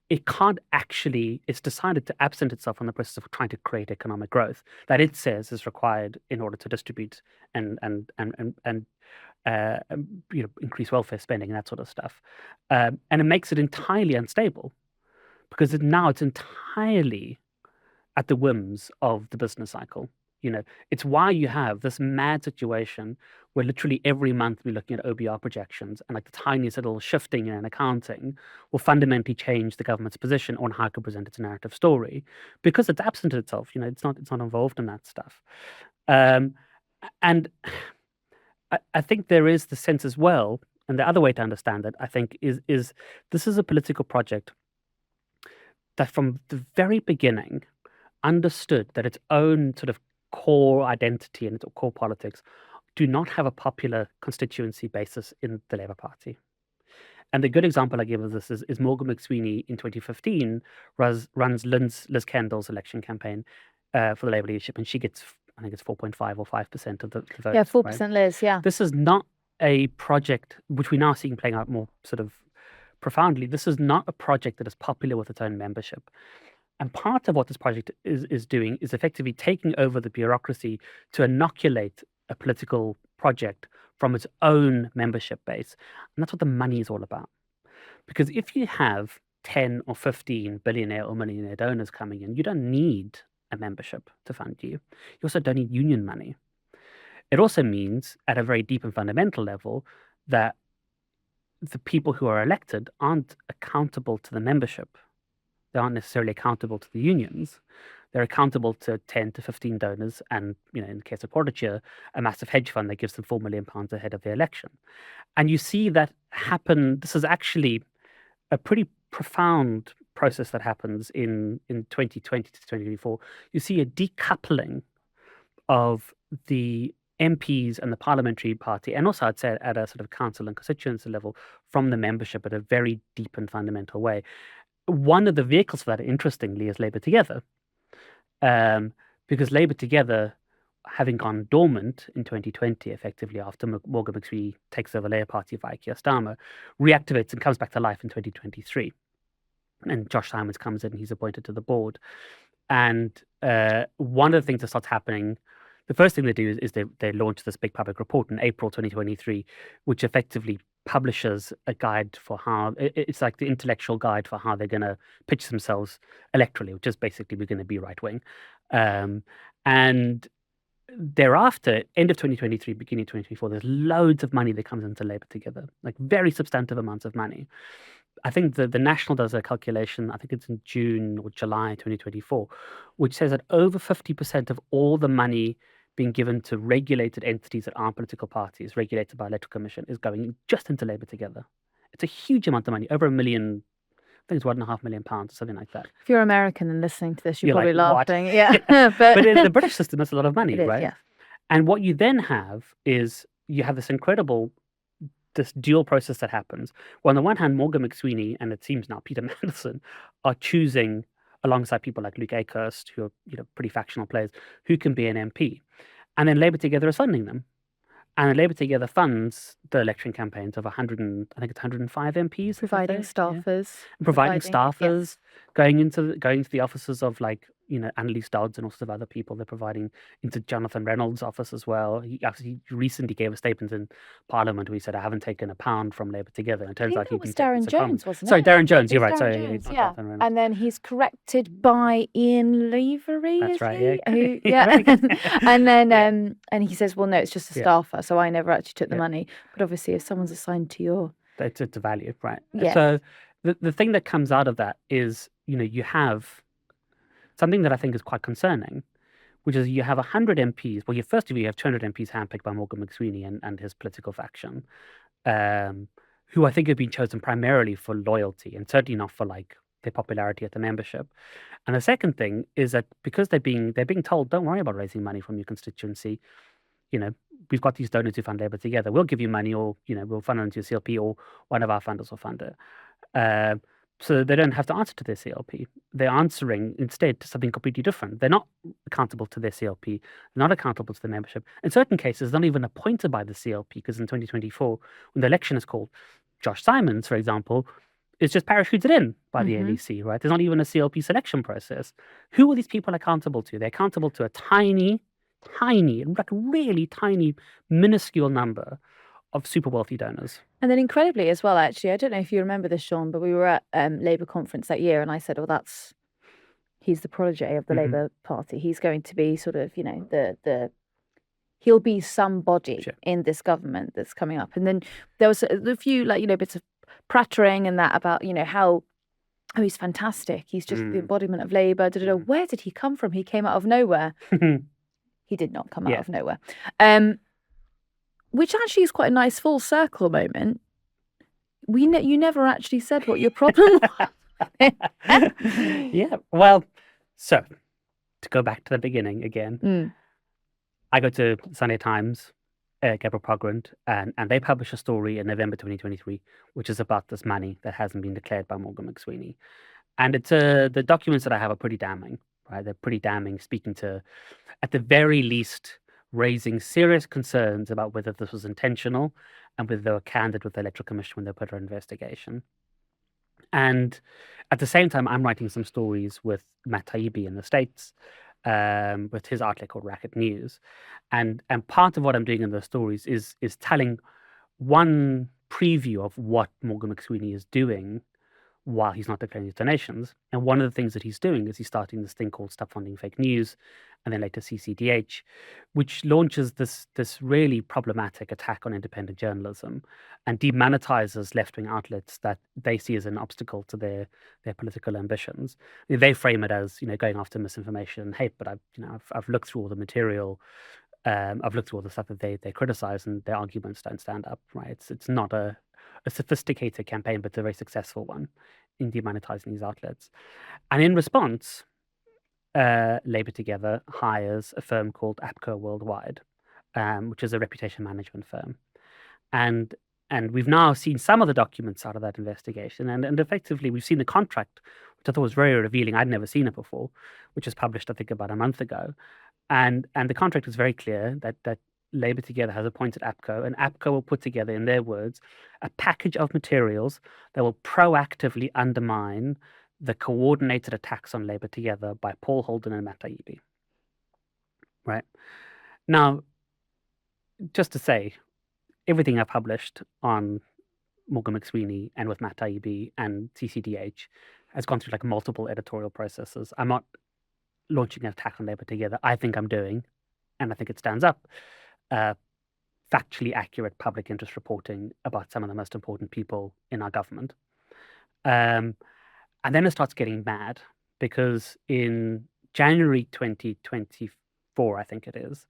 It can't actually, it's decided to absent itself on the process of trying to create economic growth that it says is required in order to distribute and increase welfare spending and that sort of stuff. And it makes it entirely unstable because now it's entirely at the whims of the business cycle. It's why you have this mad situation where literally every month we're looking at OBR projections and like the tiniest little shifting in accounting will fundamentally change the government's position on how it can present its narrative story because it's absent of itself. It's not involved in that stuff. And I think there is the sense as well, and the other way to understand it, I think, is this is a political project that from the very beginning understood that its own sort of core identity and its core politics do not have a popular constituency basis in the Labour Party. And the good example I give of this is Morgan McSweeney in 2015 runs Liz Kendall's election campaign for the Labour leadership, and she gets, I think it's 4.5 or 5% of the votes. Yeah, 4%, right? Liz, yeah. This is not a project, which we now see playing out more sort of profoundly. This is not a project that is popular with its own membership. And part of what this project is doing is effectively taking over the bureaucracy to inoculate a political project from its own membership base. And that's what the money is all about. Because if you have 10 or 15 billionaire or millionaire donors coming in, you don't need a membership to fund you. You also don't need union money. It also means, at a very deep and fundamental level, that the people who are elected aren't accountable to the membership. They aren't necessarily accountable to the unions. They're accountable to 10 to 15 donors and, in the case of Portraiture, a massive hedge fund that gives them £4 million ahead of the election. And you see that happen. This is actually a pretty profound process that happens in 2020 to 2024, you see a decoupling of the MPs and the parliamentary party, and also I'd say at a sort of council and constituency level, from the membership in a very deep and fundamental way. One of the vehicles for that, interestingly, is Labour Together, because Labour Together, having gone dormant in 2020, effectively after Morgan McSweeney takes over Labour Party via Keir Starmer, reactivates and comes back to life in 2023. And Josh Simons comes in and he's appointed to the board. And one of the things that starts happening, the first thing they do is they launch this big public report in April 2023, which effectively publishes a guide for how, it's like the intellectual guide for how they're going to pitch themselves electorally, which is basically we're going to be right wing. And thereafter, end of 2023, beginning of 2024, there's loads of money that comes into Labour Together, like very substantive amounts of money. I think the National does a calculation, I think it's in June or July 2024, which says that over 50% of all the money being given to regulated entities that aren't political parties, regulated by Electoral Commission, is going just into Labour Together. It's a huge amount of money, over £1 million, I think it's £1.5 million or something like that. If you're American and listening to this, you're probably like, laughing. Yeah. But in the British system, that's a lot of money, right? Yeah. And what you then have is you have this dual process that happens. Well, on the one hand, Morgan McSweeney and it seems now Peter Mandelson are choosing, alongside people like Luke Akehurst, who are pretty factional players, who can be an MP. And then Labour Together is funding them. And Labour Together funds the election campaigns of 105 MPs. Providing staffers. Yeah. Providing staffers, going into the offices of Annalise Dodds and all sorts of other people. They're providing into Jonathan Reynolds' office as well. He recently gave a statement in Parliament where he said, I haven't taken a pound from Labour Together. And it turns out he was Darren Jones, wasn't it? Sorry, Darren Jones, you're right. Darren Sorry, Jones, yeah. And then he's corrected by Ian Levery. That's right, yeah. Yeah. And then and he says, well, no, it's just a staffer, so I never actually took the money. But obviously, if someone's assigned to your... It's a value, right? Yeah. So the thing that comes out of that is, you have something that I think is quite concerning, which is you have 100 MPs. Well, first of all, you have 200 MPs handpicked by Morgan McSweeney and his political faction, who I think have been chosen primarily for loyalty and certainly not for their popularity at the membership. And the second thing is that because they're being told, don't worry about raising money from your constituency, we've got these donors who fund Labour Together. We'll give you money, or we'll fund it into your CLP, or one of our funders will fund it. So they don't have to answer to their CLP. They're answering instead to something completely different. They're not accountable to their CLP. They're not accountable to the membership. In certain cases, not even appointed by the CLP, because in 2024, when the election is called, Josh Simons, for example, is just parachuted in by the NEC, right? There's not even a CLP selection process. Who are these people accountable to? They're accountable to a tiny, really tiny, minuscule number of super wealthy donors. And then incredibly as well, actually, I don't know if you remember this, Sean, but we were at Labour conference that year and I said, he's the protege of the Labour Party. He's going to be sort of, he'll be somebody in this government that's coming up. And then there was a few bits of prattering and that about, how he's fantastic. He's just the embodiment of Labour. Where did he come from? He came out of nowhere. He did not come out of nowhere. Which actually is quite a nice full circle moment. You never actually said what your problem was. Yeah, well, so to go back to the beginning again, I go to Sunday Times, Gabriel Pogrund, and they publish a story in November 2023, which is about this money that hasn't been declared by Morgan McSweeney. And it's the documents that I have are pretty damning, right? They're pretty damning, speaking to, at the very least, raising serious concerns about whether this was intentional and whether they were candid with the Electoral Commission when they put her investigation. And at the same time, I'm writing some stories with Matt Taibbi in the States, with his outlet called Racket News. And part of what I'm doing in those stories is telling one preview of what Morgan McSweeney is doing while he's not declaring his donations. And one of the things that he's doing is he's starting this thing called Stop Funding Fake News, and then later CCDH, which launches this really problematic attack on independent journalism and demonetizes left-wing outlets that they see as an obstacle to their political ambitions. They frame it as, going after misinformation and hate, but I've looked through all the material, I've looked through all the stuff that they criticize, and their arguments don't stand up, right? It's not a sophisticated campaign, but it's a very successful one in demonetizing these outlets. And in response, Labour Together hires a firm called APCO Worldwide, which is a reputation management firm. And we've now seen some of the documents out of that investigation, and effectively we've seen the contract, which I thought was very revealing. I'd never seen it before, which was published, I think, about a month ago. And the contract is very clear that Labour Together has appointed APCO, and APCO will put together, in their words, a package of materials that will proactively undermine the coordinated attacks on Labour Together by Paul Holden and Matt Taibbi. Right? Now, just to say, everything I've published on Morgan McSweeney and with Matt Taibbi and CCDH has gone through like multiple editorial processes. I'm not launching an attack on Labour Together. I think I'm doing, and I think it stands up, factually accurate public interest reporting about some of the most important people in our government. And then it starts getting mad because in January 2024, I think it is,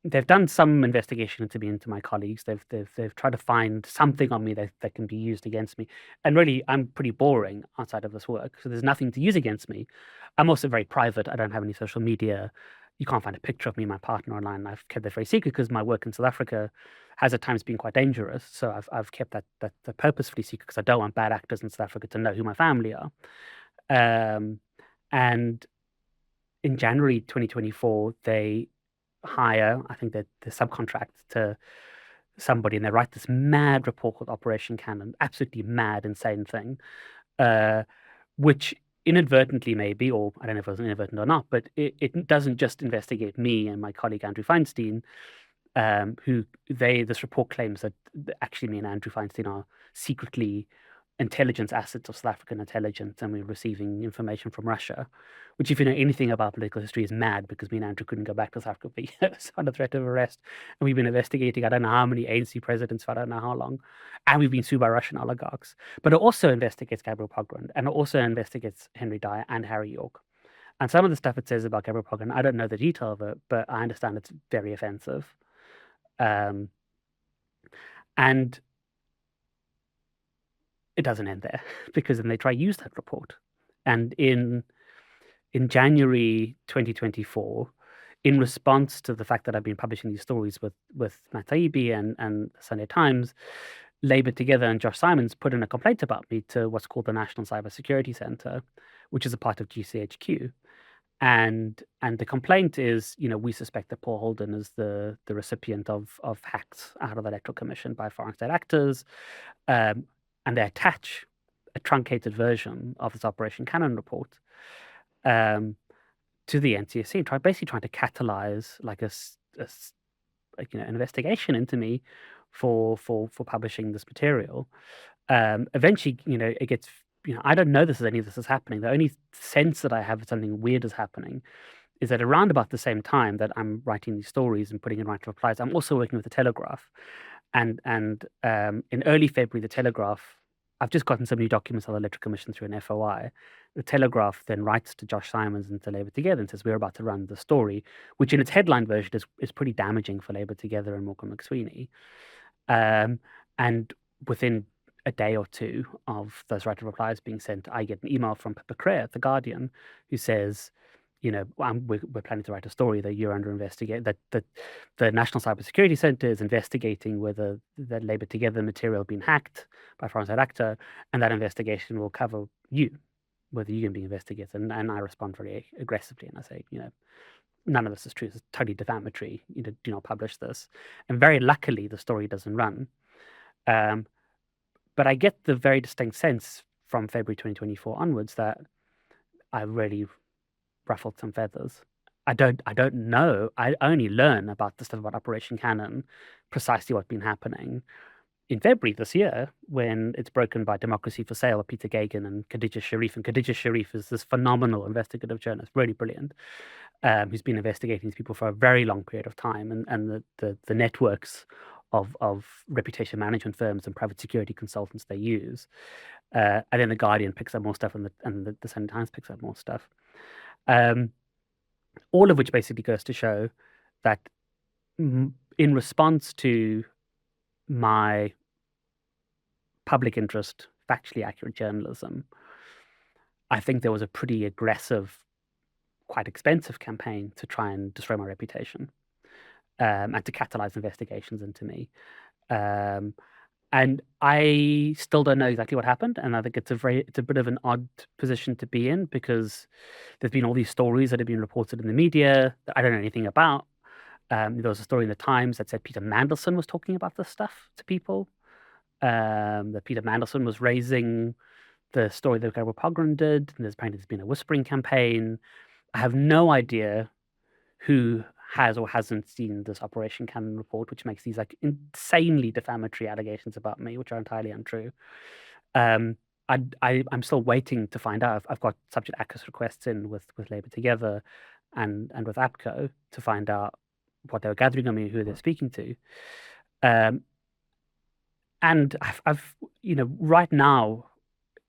they've done some investigation into me, into my colleagues. They've tried to find something on me that can be used against me. And really, I'm pretty boring outside of this work, so there's nothing to use against me. I'm also very private. I don't have any social media. You can't find a picture of me and my partner online. I've kept that very secret because my work in South Africa has at times been quite dangerous. So I've kept that purposefully secret because I don't want bad actors in South Africa to know who my family are. And in January 2024, they hire, I think that the subcontract to somebody, and they write this mad report called Operation Cannon, absolutely mad, insane thing, which inadvertently maybe, or I don't know if it was inadvertent or not, but it doesn't just investigate me and my colleague Andrew Feinstein, this report claims that actually me and Andrew Feinstein are secretly intelligence assets of South African intelligence, and we're receiving information from Russia, which, if you know anything about political history, is mad because me and Andrew couldn't go back to South Africa for years under threat of arrest. And we've been investigating, I don't know how many ANC presidents for I don't know how long. And we've been sued by Russian oligarchs. But it also investigates Gabriel Pogrund, and it also investigates Henry Dyer and Harry York. And some of the stuff it says about Gabriel Pogrund, I don't know the detail of it, but I understand it's very offensive. And it doesn't end there, because then they try to use that report. And in January 2024, in response to the fact that I've been publishing these stories with Matt Taibbi and the Sunday Times, Labour Together and Josh Simons put in a complaint about me to what's called the National Cybersecurity Centre, which is a part of GCHQ. And the complaint is, we suspect that Paul Holden is the recipient of hacks out of the Electoral Commission by foreign state actors. And they attach a truncated version of this Operation Cannon report to the NCSC, basically trying to catalyze like an investigation into me for publishing this material. Eventually, it gets, I don't know any of this is happening. The only sense that I have that something weird is happening is that around about the same time that I'm writing these stories and putting in write replies, I'm also working with the Telegraph. And in early February, the Telegraph, I've just gotten some new documents on the Electoral Commission through an FOI. The Telegraph then writes to Josh Simons and to Labour Together and says, we're about to run the story, which in its headline version is pretty damaging for Labour Together and Morgan McSweeney. And within a day or two of those write replies being sent, I get an email from Pippa Crea at The Guardian who says, we're planning to write a story that you're under investigate, that the National Cybersecurity Centre is investigating whether the Labour Together material been hacked by a foreign state actor, and that investigation will cover you, whether you're going to be investigated. And I respond very aggressively, and I say, none of this is true. It's totally defamatory. Do not publish this. And very luckily, the story doesn't run. But I get the very distinct sense from February 2024 onwards that I really ruffled some feathers. I don't know. I only learn about the stuff about Operation Cannon, precisely what's been happening in February this year, when it's broken by Democracy for Sale, Peter Gagan and Khadija Sharif. And Khadija Sharif is this phenomenal investigative journalist, really brilliant, who's been investigating these people for a very long period of time. And the networks of reputation management firms and private security consultants they use. And then The Guardian picks up more stuff, and the Sunday Times picks up more stuff. All of which basically goes to show that in response to my public interest, factually accurate journalism, I think there was a pretty aggressive, quite expensive campaign to try and destroy my reputation, and to catalyze investigations into me. Um, and I still don't know exactly what happened, and I think it's a bit of an odd position to be in, because there's been all these stories that have been reported in the media that I don't know anything about. There was a story in the Times that said Peter Mandelson was talking about this stuff to people. That Peter Mandelson was raising the story that Gabriel Pogrom did, and apparently there's been a whispering campaign. I have no idea who has or hasn't seen this Operation Cannon report, which makes these like insanely defamatory allegations about me, which are entirely untrue. I'm still waiting to find out. I've got subject access requests in with Labour Together and with APCO to find out what they were gathering on me, who they're speaking to. And I've right now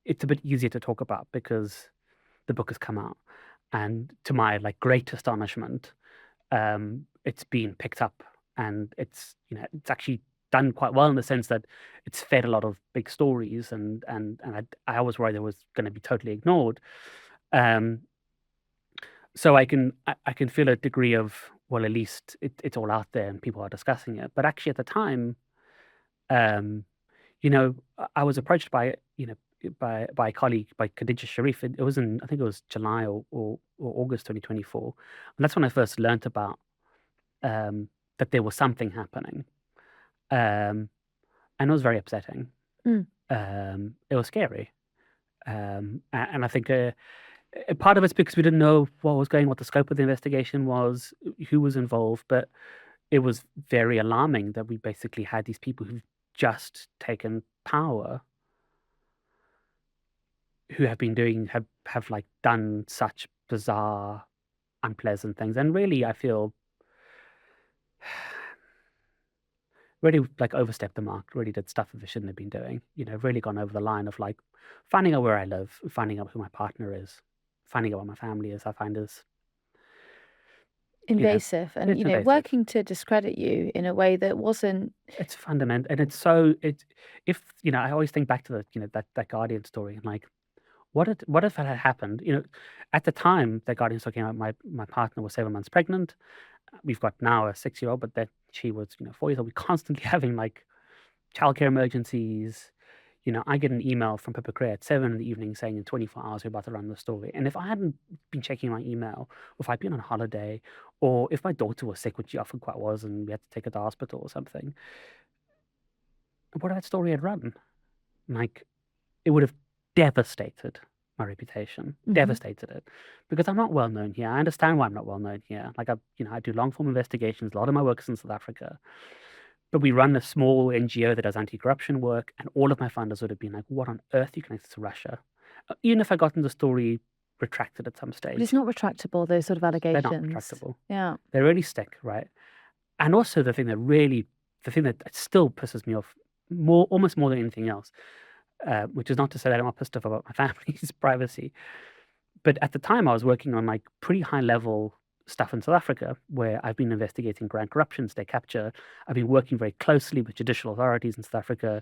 it's a bit easier to talk about because the book has come out, and to my like great astonishment, it's been picked up, and it's actually done quite well in the sense that it's fed a lot of big stories, and I was worried it was going to be totally ignored. So I can feel a degree of, well, at least it's all out there and people are discussing it. But actually at the time, I was approached by by a colleague, by Khadija Sharif. It was I think it was July or August 2024, and that's when I first learnt about that there was something happening, and it was very upsetting. It was scary, and I think a part of it's because we didn't know what the scope of the investigation was, who was involved, but it was very alarming that we basically had these people who've just taken power, who have been have like done such bizarre, unpleasant things, and really, I feel, really like overstepped the mark. Really did stuff that they shouldn't have been doing. Really gone over the line of like finding out where I live, finding out who my partner is, finding out what my family is. I find is invasive, and it's invasive. Working to discredit you in a way that wasn't. It's fundamental, and it's if I always think back to the that Guardian story, and like, what if it had happened? At the time that Guardian story came out, my partner was 7 months pregnant. We've got now a 6-year-old, but that she was 4 years old. We're constantly having like childcare emergencies. I get an email from Pippa Cray at 7 in the evening saying in 24 hours we're about to run the story. And if I hadn't been checking my email, or if I'd been on holiday, or if my daughter was sick, which she often quite was, and we had to take her to hospital or something, what if that story had run? Like, it would have devastated my reputation, devastated it, because I'm not well known here. I understand why I'm not well known here. Like, I do long form investigations. A lot of my work is in South Africa. But we run a small NGO that does anti-corruption work, and all of my funders would have been like, what on earth are you connected to Russia? Even if I gotten the story retracted at some stage. But it's not retractable, those sort of allegations. They're not retractable. Yeah. They really stick, right? And also the thing that still pisses me off almost more than anything else, which is not to say that I'm not pissed off about my family's privacy, but at the time I was working on like pretty high level stuff in South Africa, where I've been investigating grand corruption, state capture. I've been working very closely with judicial authorities in South Africa,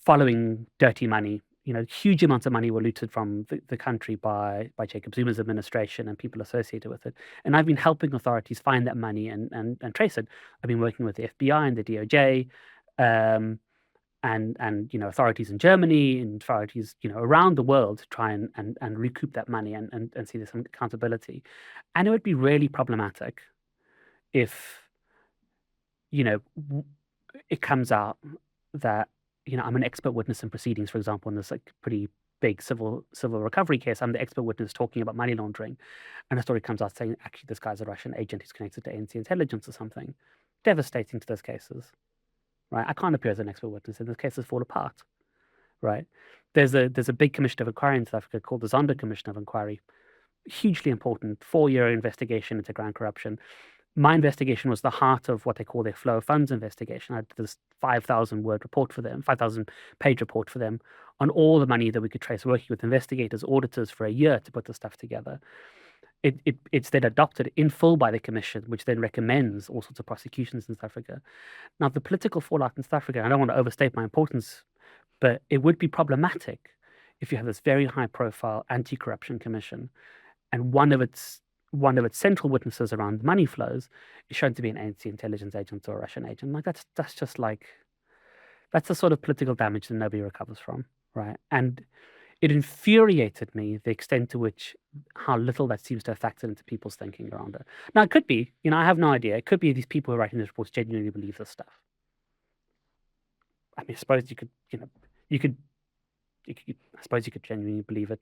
following dirty money. Huge amounts of money were looted from the country by Jacob Zuma's administration and people associated with it. And I've been helping authorities find that money and trace it. I've been working with the FBI and the DOJ, and authorities in Germany and authorities around the world to try and recoup that money and see there's some accountability. And it would be really problematic if it comes out that I'm an expert witness in proceedings, for example, in this like pretty big civil recovery case. I'm the expert witness talking about money laundering, and a story comes out saying actually this guy's a Russian agent who's connected to ANC intelligence or something. Devastating to those cases. Right, I can't appear as an expert witness, and those cases fall apart. Right, there's a big commission of inquiry in South Africa called the Zondo Commission of Inquiry, hugely important 4-year investigation into grand corruption. My investigation was the heart of what they call their flow of funds investigation. I did this 5,000-word report for them, 5,000-page report for them on all the money that we could trace, working with investigators, auditors for a year to put this stuff together. It's then adopted in full by the commission, which then recommends all sorts of prosecutions in South Africa. Now, the political fallout in South Africa, I don't want to overstate my importance, But it would be problematic if you have this very high-profile anti-corruption commission, and one of its central witnesses around money flows is shown to be an anti-intelligence agent or a Russian agent. Like that's just like that's the sort of political damage that nobody recovers from, right? And it infuriated me the extent to which how little that seems to have factored into people's thinking around it. Now, it could be, I have no idea. It could be these people who are writing these reports genuinely believe this stuff. I mean, I suppose you could, I suppose you could genuinely believe it,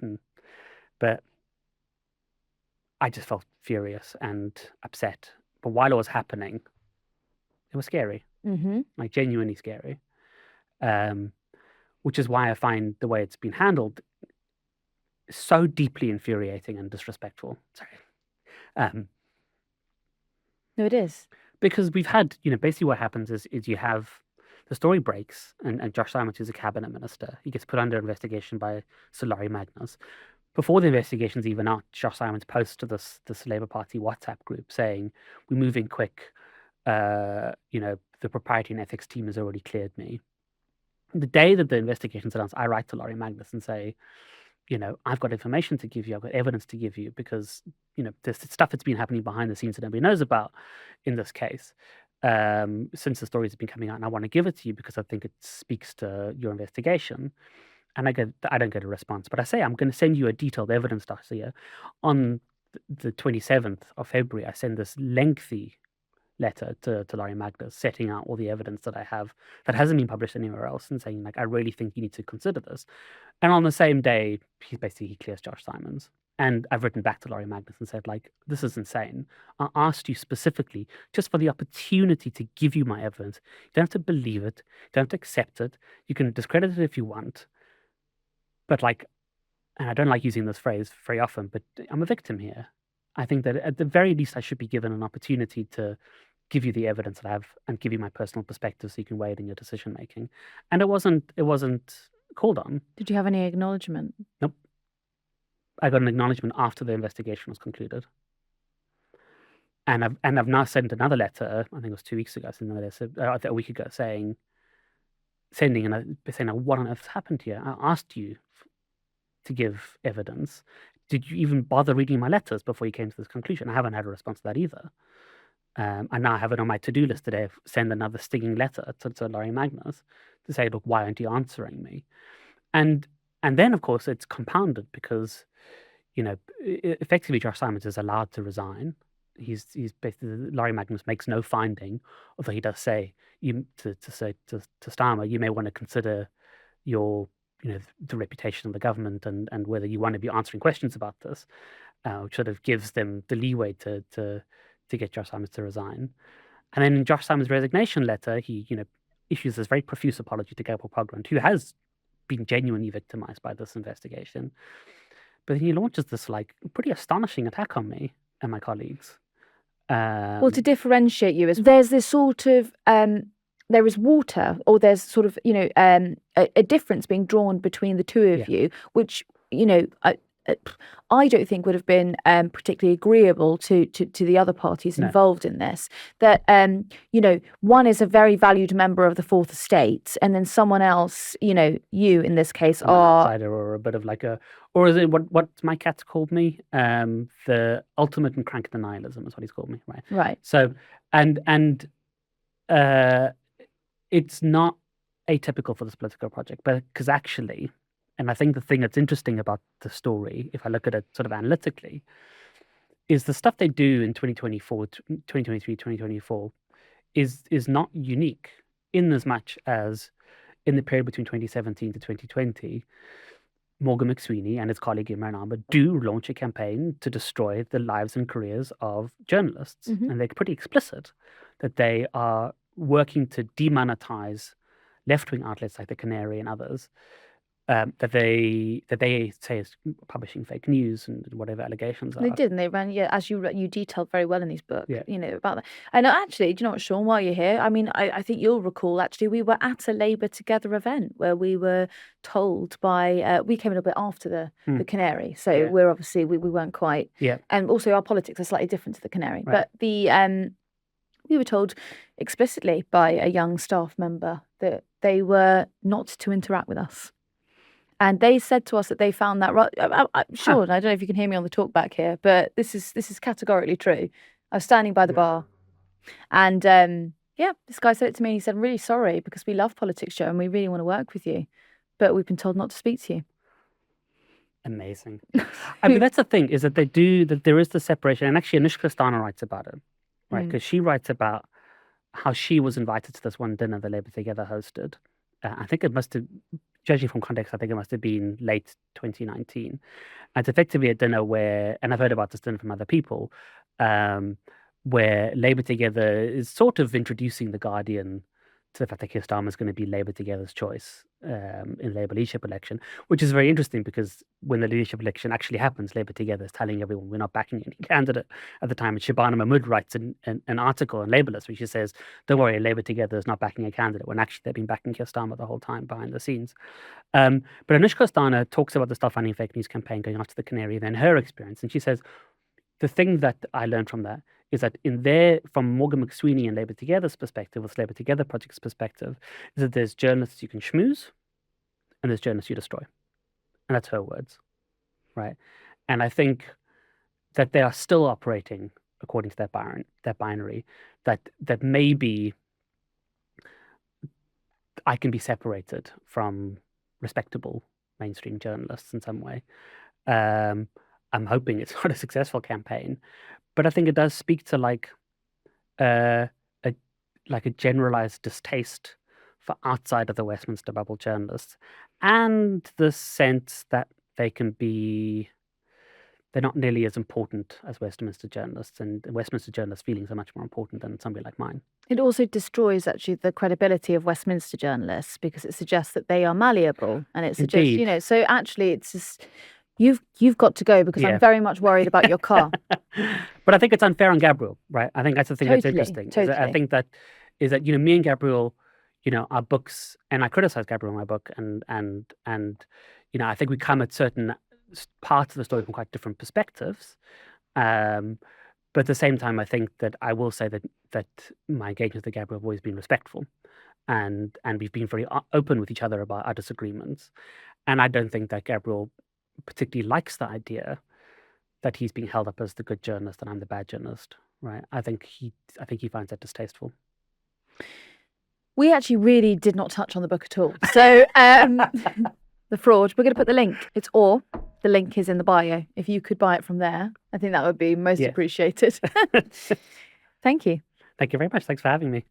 but I just felt furious and upset. But while it was happening, it was scary, like genuinely scary. Which is why I find the way it's been handled so deeply infuriating and disrespectful. Sorry. No, it is. Because we've had, basically what happens is you have the story breaks, and Josh Simons, who's a cabinet minister, he gets put under investigation by Sir Larry Magnus. Before the investigation's even out, Josh Simons posts to this Labour Party WhatsApp group saying, "We're moving quick. The propriety and ethics team has already cleared me." The day that the investigation's announced, I write to Larry Magnus and say, I've got information to give you, I've got evidence to give you, because, there's stuff that's been happening behind the scenes that nobody knows about in this case, since the stories have been coming out, and I want to give it to you because I think it speaks to your investigation. And I don't get a response, but I say, I'm going to send you a detailed evidence dossier. On the 27th of February, I send this lengthy letter to Larry Magnus setting out all the evidence that I have that hasn't been published anywhere else, and saying, like, I really think you need to consider this. And on the same day, he clears Josh Simons. And I've written back to Larry Magnus and said, like, this is insane. I asked you specifically just for the opportunity to give you my evidence. You don't have to believe it. You don't have to accept it. You can discredit it if you want. But, like, and I don't like using this phrase very often, but I'm a victim here. I think that at the very least I should be given an opportunity to give you the evidence that I have and give you my personal perspective so you can weigh it in your decision making. And it wasn't called on. Did you have any acknowledgement? Nope. I got an acknowledgement after the investigation was concluded. And I've now sent another letter, I think it was 2 weeks ago, a week ago, saying what on earth happened here? I asked you to give evidence. Did you even bother reading my letters before you came to this conclusion? I haven't had a response to that either. I now have it on my to-do list today, send another stinging letter to Larry Magnus to say, look, why aren't you answering me? And then, of course, it's compounded because, effectively Josh Simons is allowed to resign. He's basically, Larry Magnus makes no finding, although he does say to Starmer, you may want to consider your the reputation of the government and whether you want to be answering questions about this, which sort of gives them the leeway to get Josh Simons to resign. And then in Josh Simons' resignation letter, he issues this very profuse apology to Gabriel Pogrund, who has been genuinely victimized by this investigation. But then he launches this like pretty astonishing attack on me and my colleagues. Well, to differentiate you, there's this sort of there is water, or there's sort of a difference being drawn between the two of you, which I don't think would have been particularly agreeable to the other parties involved in this. That one is a very valued member of the Fourth Estate, and then someone else, you in this case are outsider, or a bit of like or is it what my cat's called me? The ultimate and crank denialism is what he's called me, right? Right. So and it's not atypical for this political project, but because actually. And I think the thing that's interesting about the story, if I look at it sort of analytically, is the stuff they do in 2024, 2023, 2024 is not unique in as much as in the period between 2017 to 2020, Morgan McSweeney and his colleague Imran Ahmed do launch a campaign to destroy the lives and careers of journalists. Mm-hmm. And they're pretty explicit that they are working to demonetize left-wing outlets like the Canary and others, that they say is publishing fake news and whatever allegations are. They did, and they ran, as you detailed very well in these books, about that. And actually, do you know what, Sean, while you're here, I mean, I think you'll recall, actually, we were at a Labour Together event where we were told by, we came a little bit after the Canary, so we're obviously, we weren't quite, and also our politics are slightly different to the Canary, right. But we were told explicitly by a young staff member that they were not to interact with us. And they said to us that they found that Sean, I don't know if you can hear me on the talk back here, but this is categorically true. I was standing by the bar, and this guy said it to me. He said, "I'm really sorry because we love PoliticsJOE and we really want to work with you, but we've been told not to speak to you." Amazing. I mean, that's the thing, is that there is the separation. And actually, Keir Starmer writes about it, right? Because she writes about how she was invited to this one dinner the Labour Together hosted. I think it must have, judging from context, I think it must have been late 2019. And it's effectively a dinner where, and I've heard about this dinner from other people, where Labour Together is sort of introducing the Guardian to the fact that Keir Starmer is going to be Labour Together's choice in Labour leadership election, which is very interesting because when the leadership election actually happens, Labour Together is telling everyone we're not backing any candidate at the time. And Shabana Mahmood writes an article on Labourlist, which she says, don't worry, Labour Together is not backing a candidate, when actually they've been backing Keir Starmer the whole time behind the scenes. But Keir Starmer talks about the Stop Funding Fake News campaign going after the Canary, then her experience. And she says, the thing that I learned from that is that from Morgan McSweeney and Labour Together's perspective, or the Labour Together Project's perspective, is that there's journalists you can schmooze and there's journalists you destroy. And that's her words, right? And I think that they are still operating according to that binary, that maybe I can be separated from respectable mainstream journalists in some way. I'm hoping it's not a successful campaign, but I think it does speak to like a generalized distaste for outside of the Westminster bubble journalists, and the sense that they're not nearly as important as Westminster journalists, and Westminster journalists' feelings are much more important than somebody like mine. It also destroys actually the credibility of Westminster journalists because it suggests that they are malleable, and it suggests, so actually it's just, you've got to go because I'm very much worried about your car. But I think it's unfair on Gabriel, right? I think that's the thing that's interesting. Totally. I think that is that me and Gabriel, our books, and I criticize Gabriel in my book, and I think we come at certain parts of the story from quite different perspectives. But at the same time, I think that I will say that my engagements with Gabriel have always been respectful, and we've been very open with each other about our disagreements. And I don't think that Gabriel particularly likes the idea that he's being held up as the good journalist and I'm the bad journalist, right? I think he finds that distasteful. We actually really did not touch on the book at all. So The Fraud, we're going to put the link. The link is in the bio. If you could buy it from there, I think that would be most appreciated. Thank you. Thank you very much. Thanks for having me.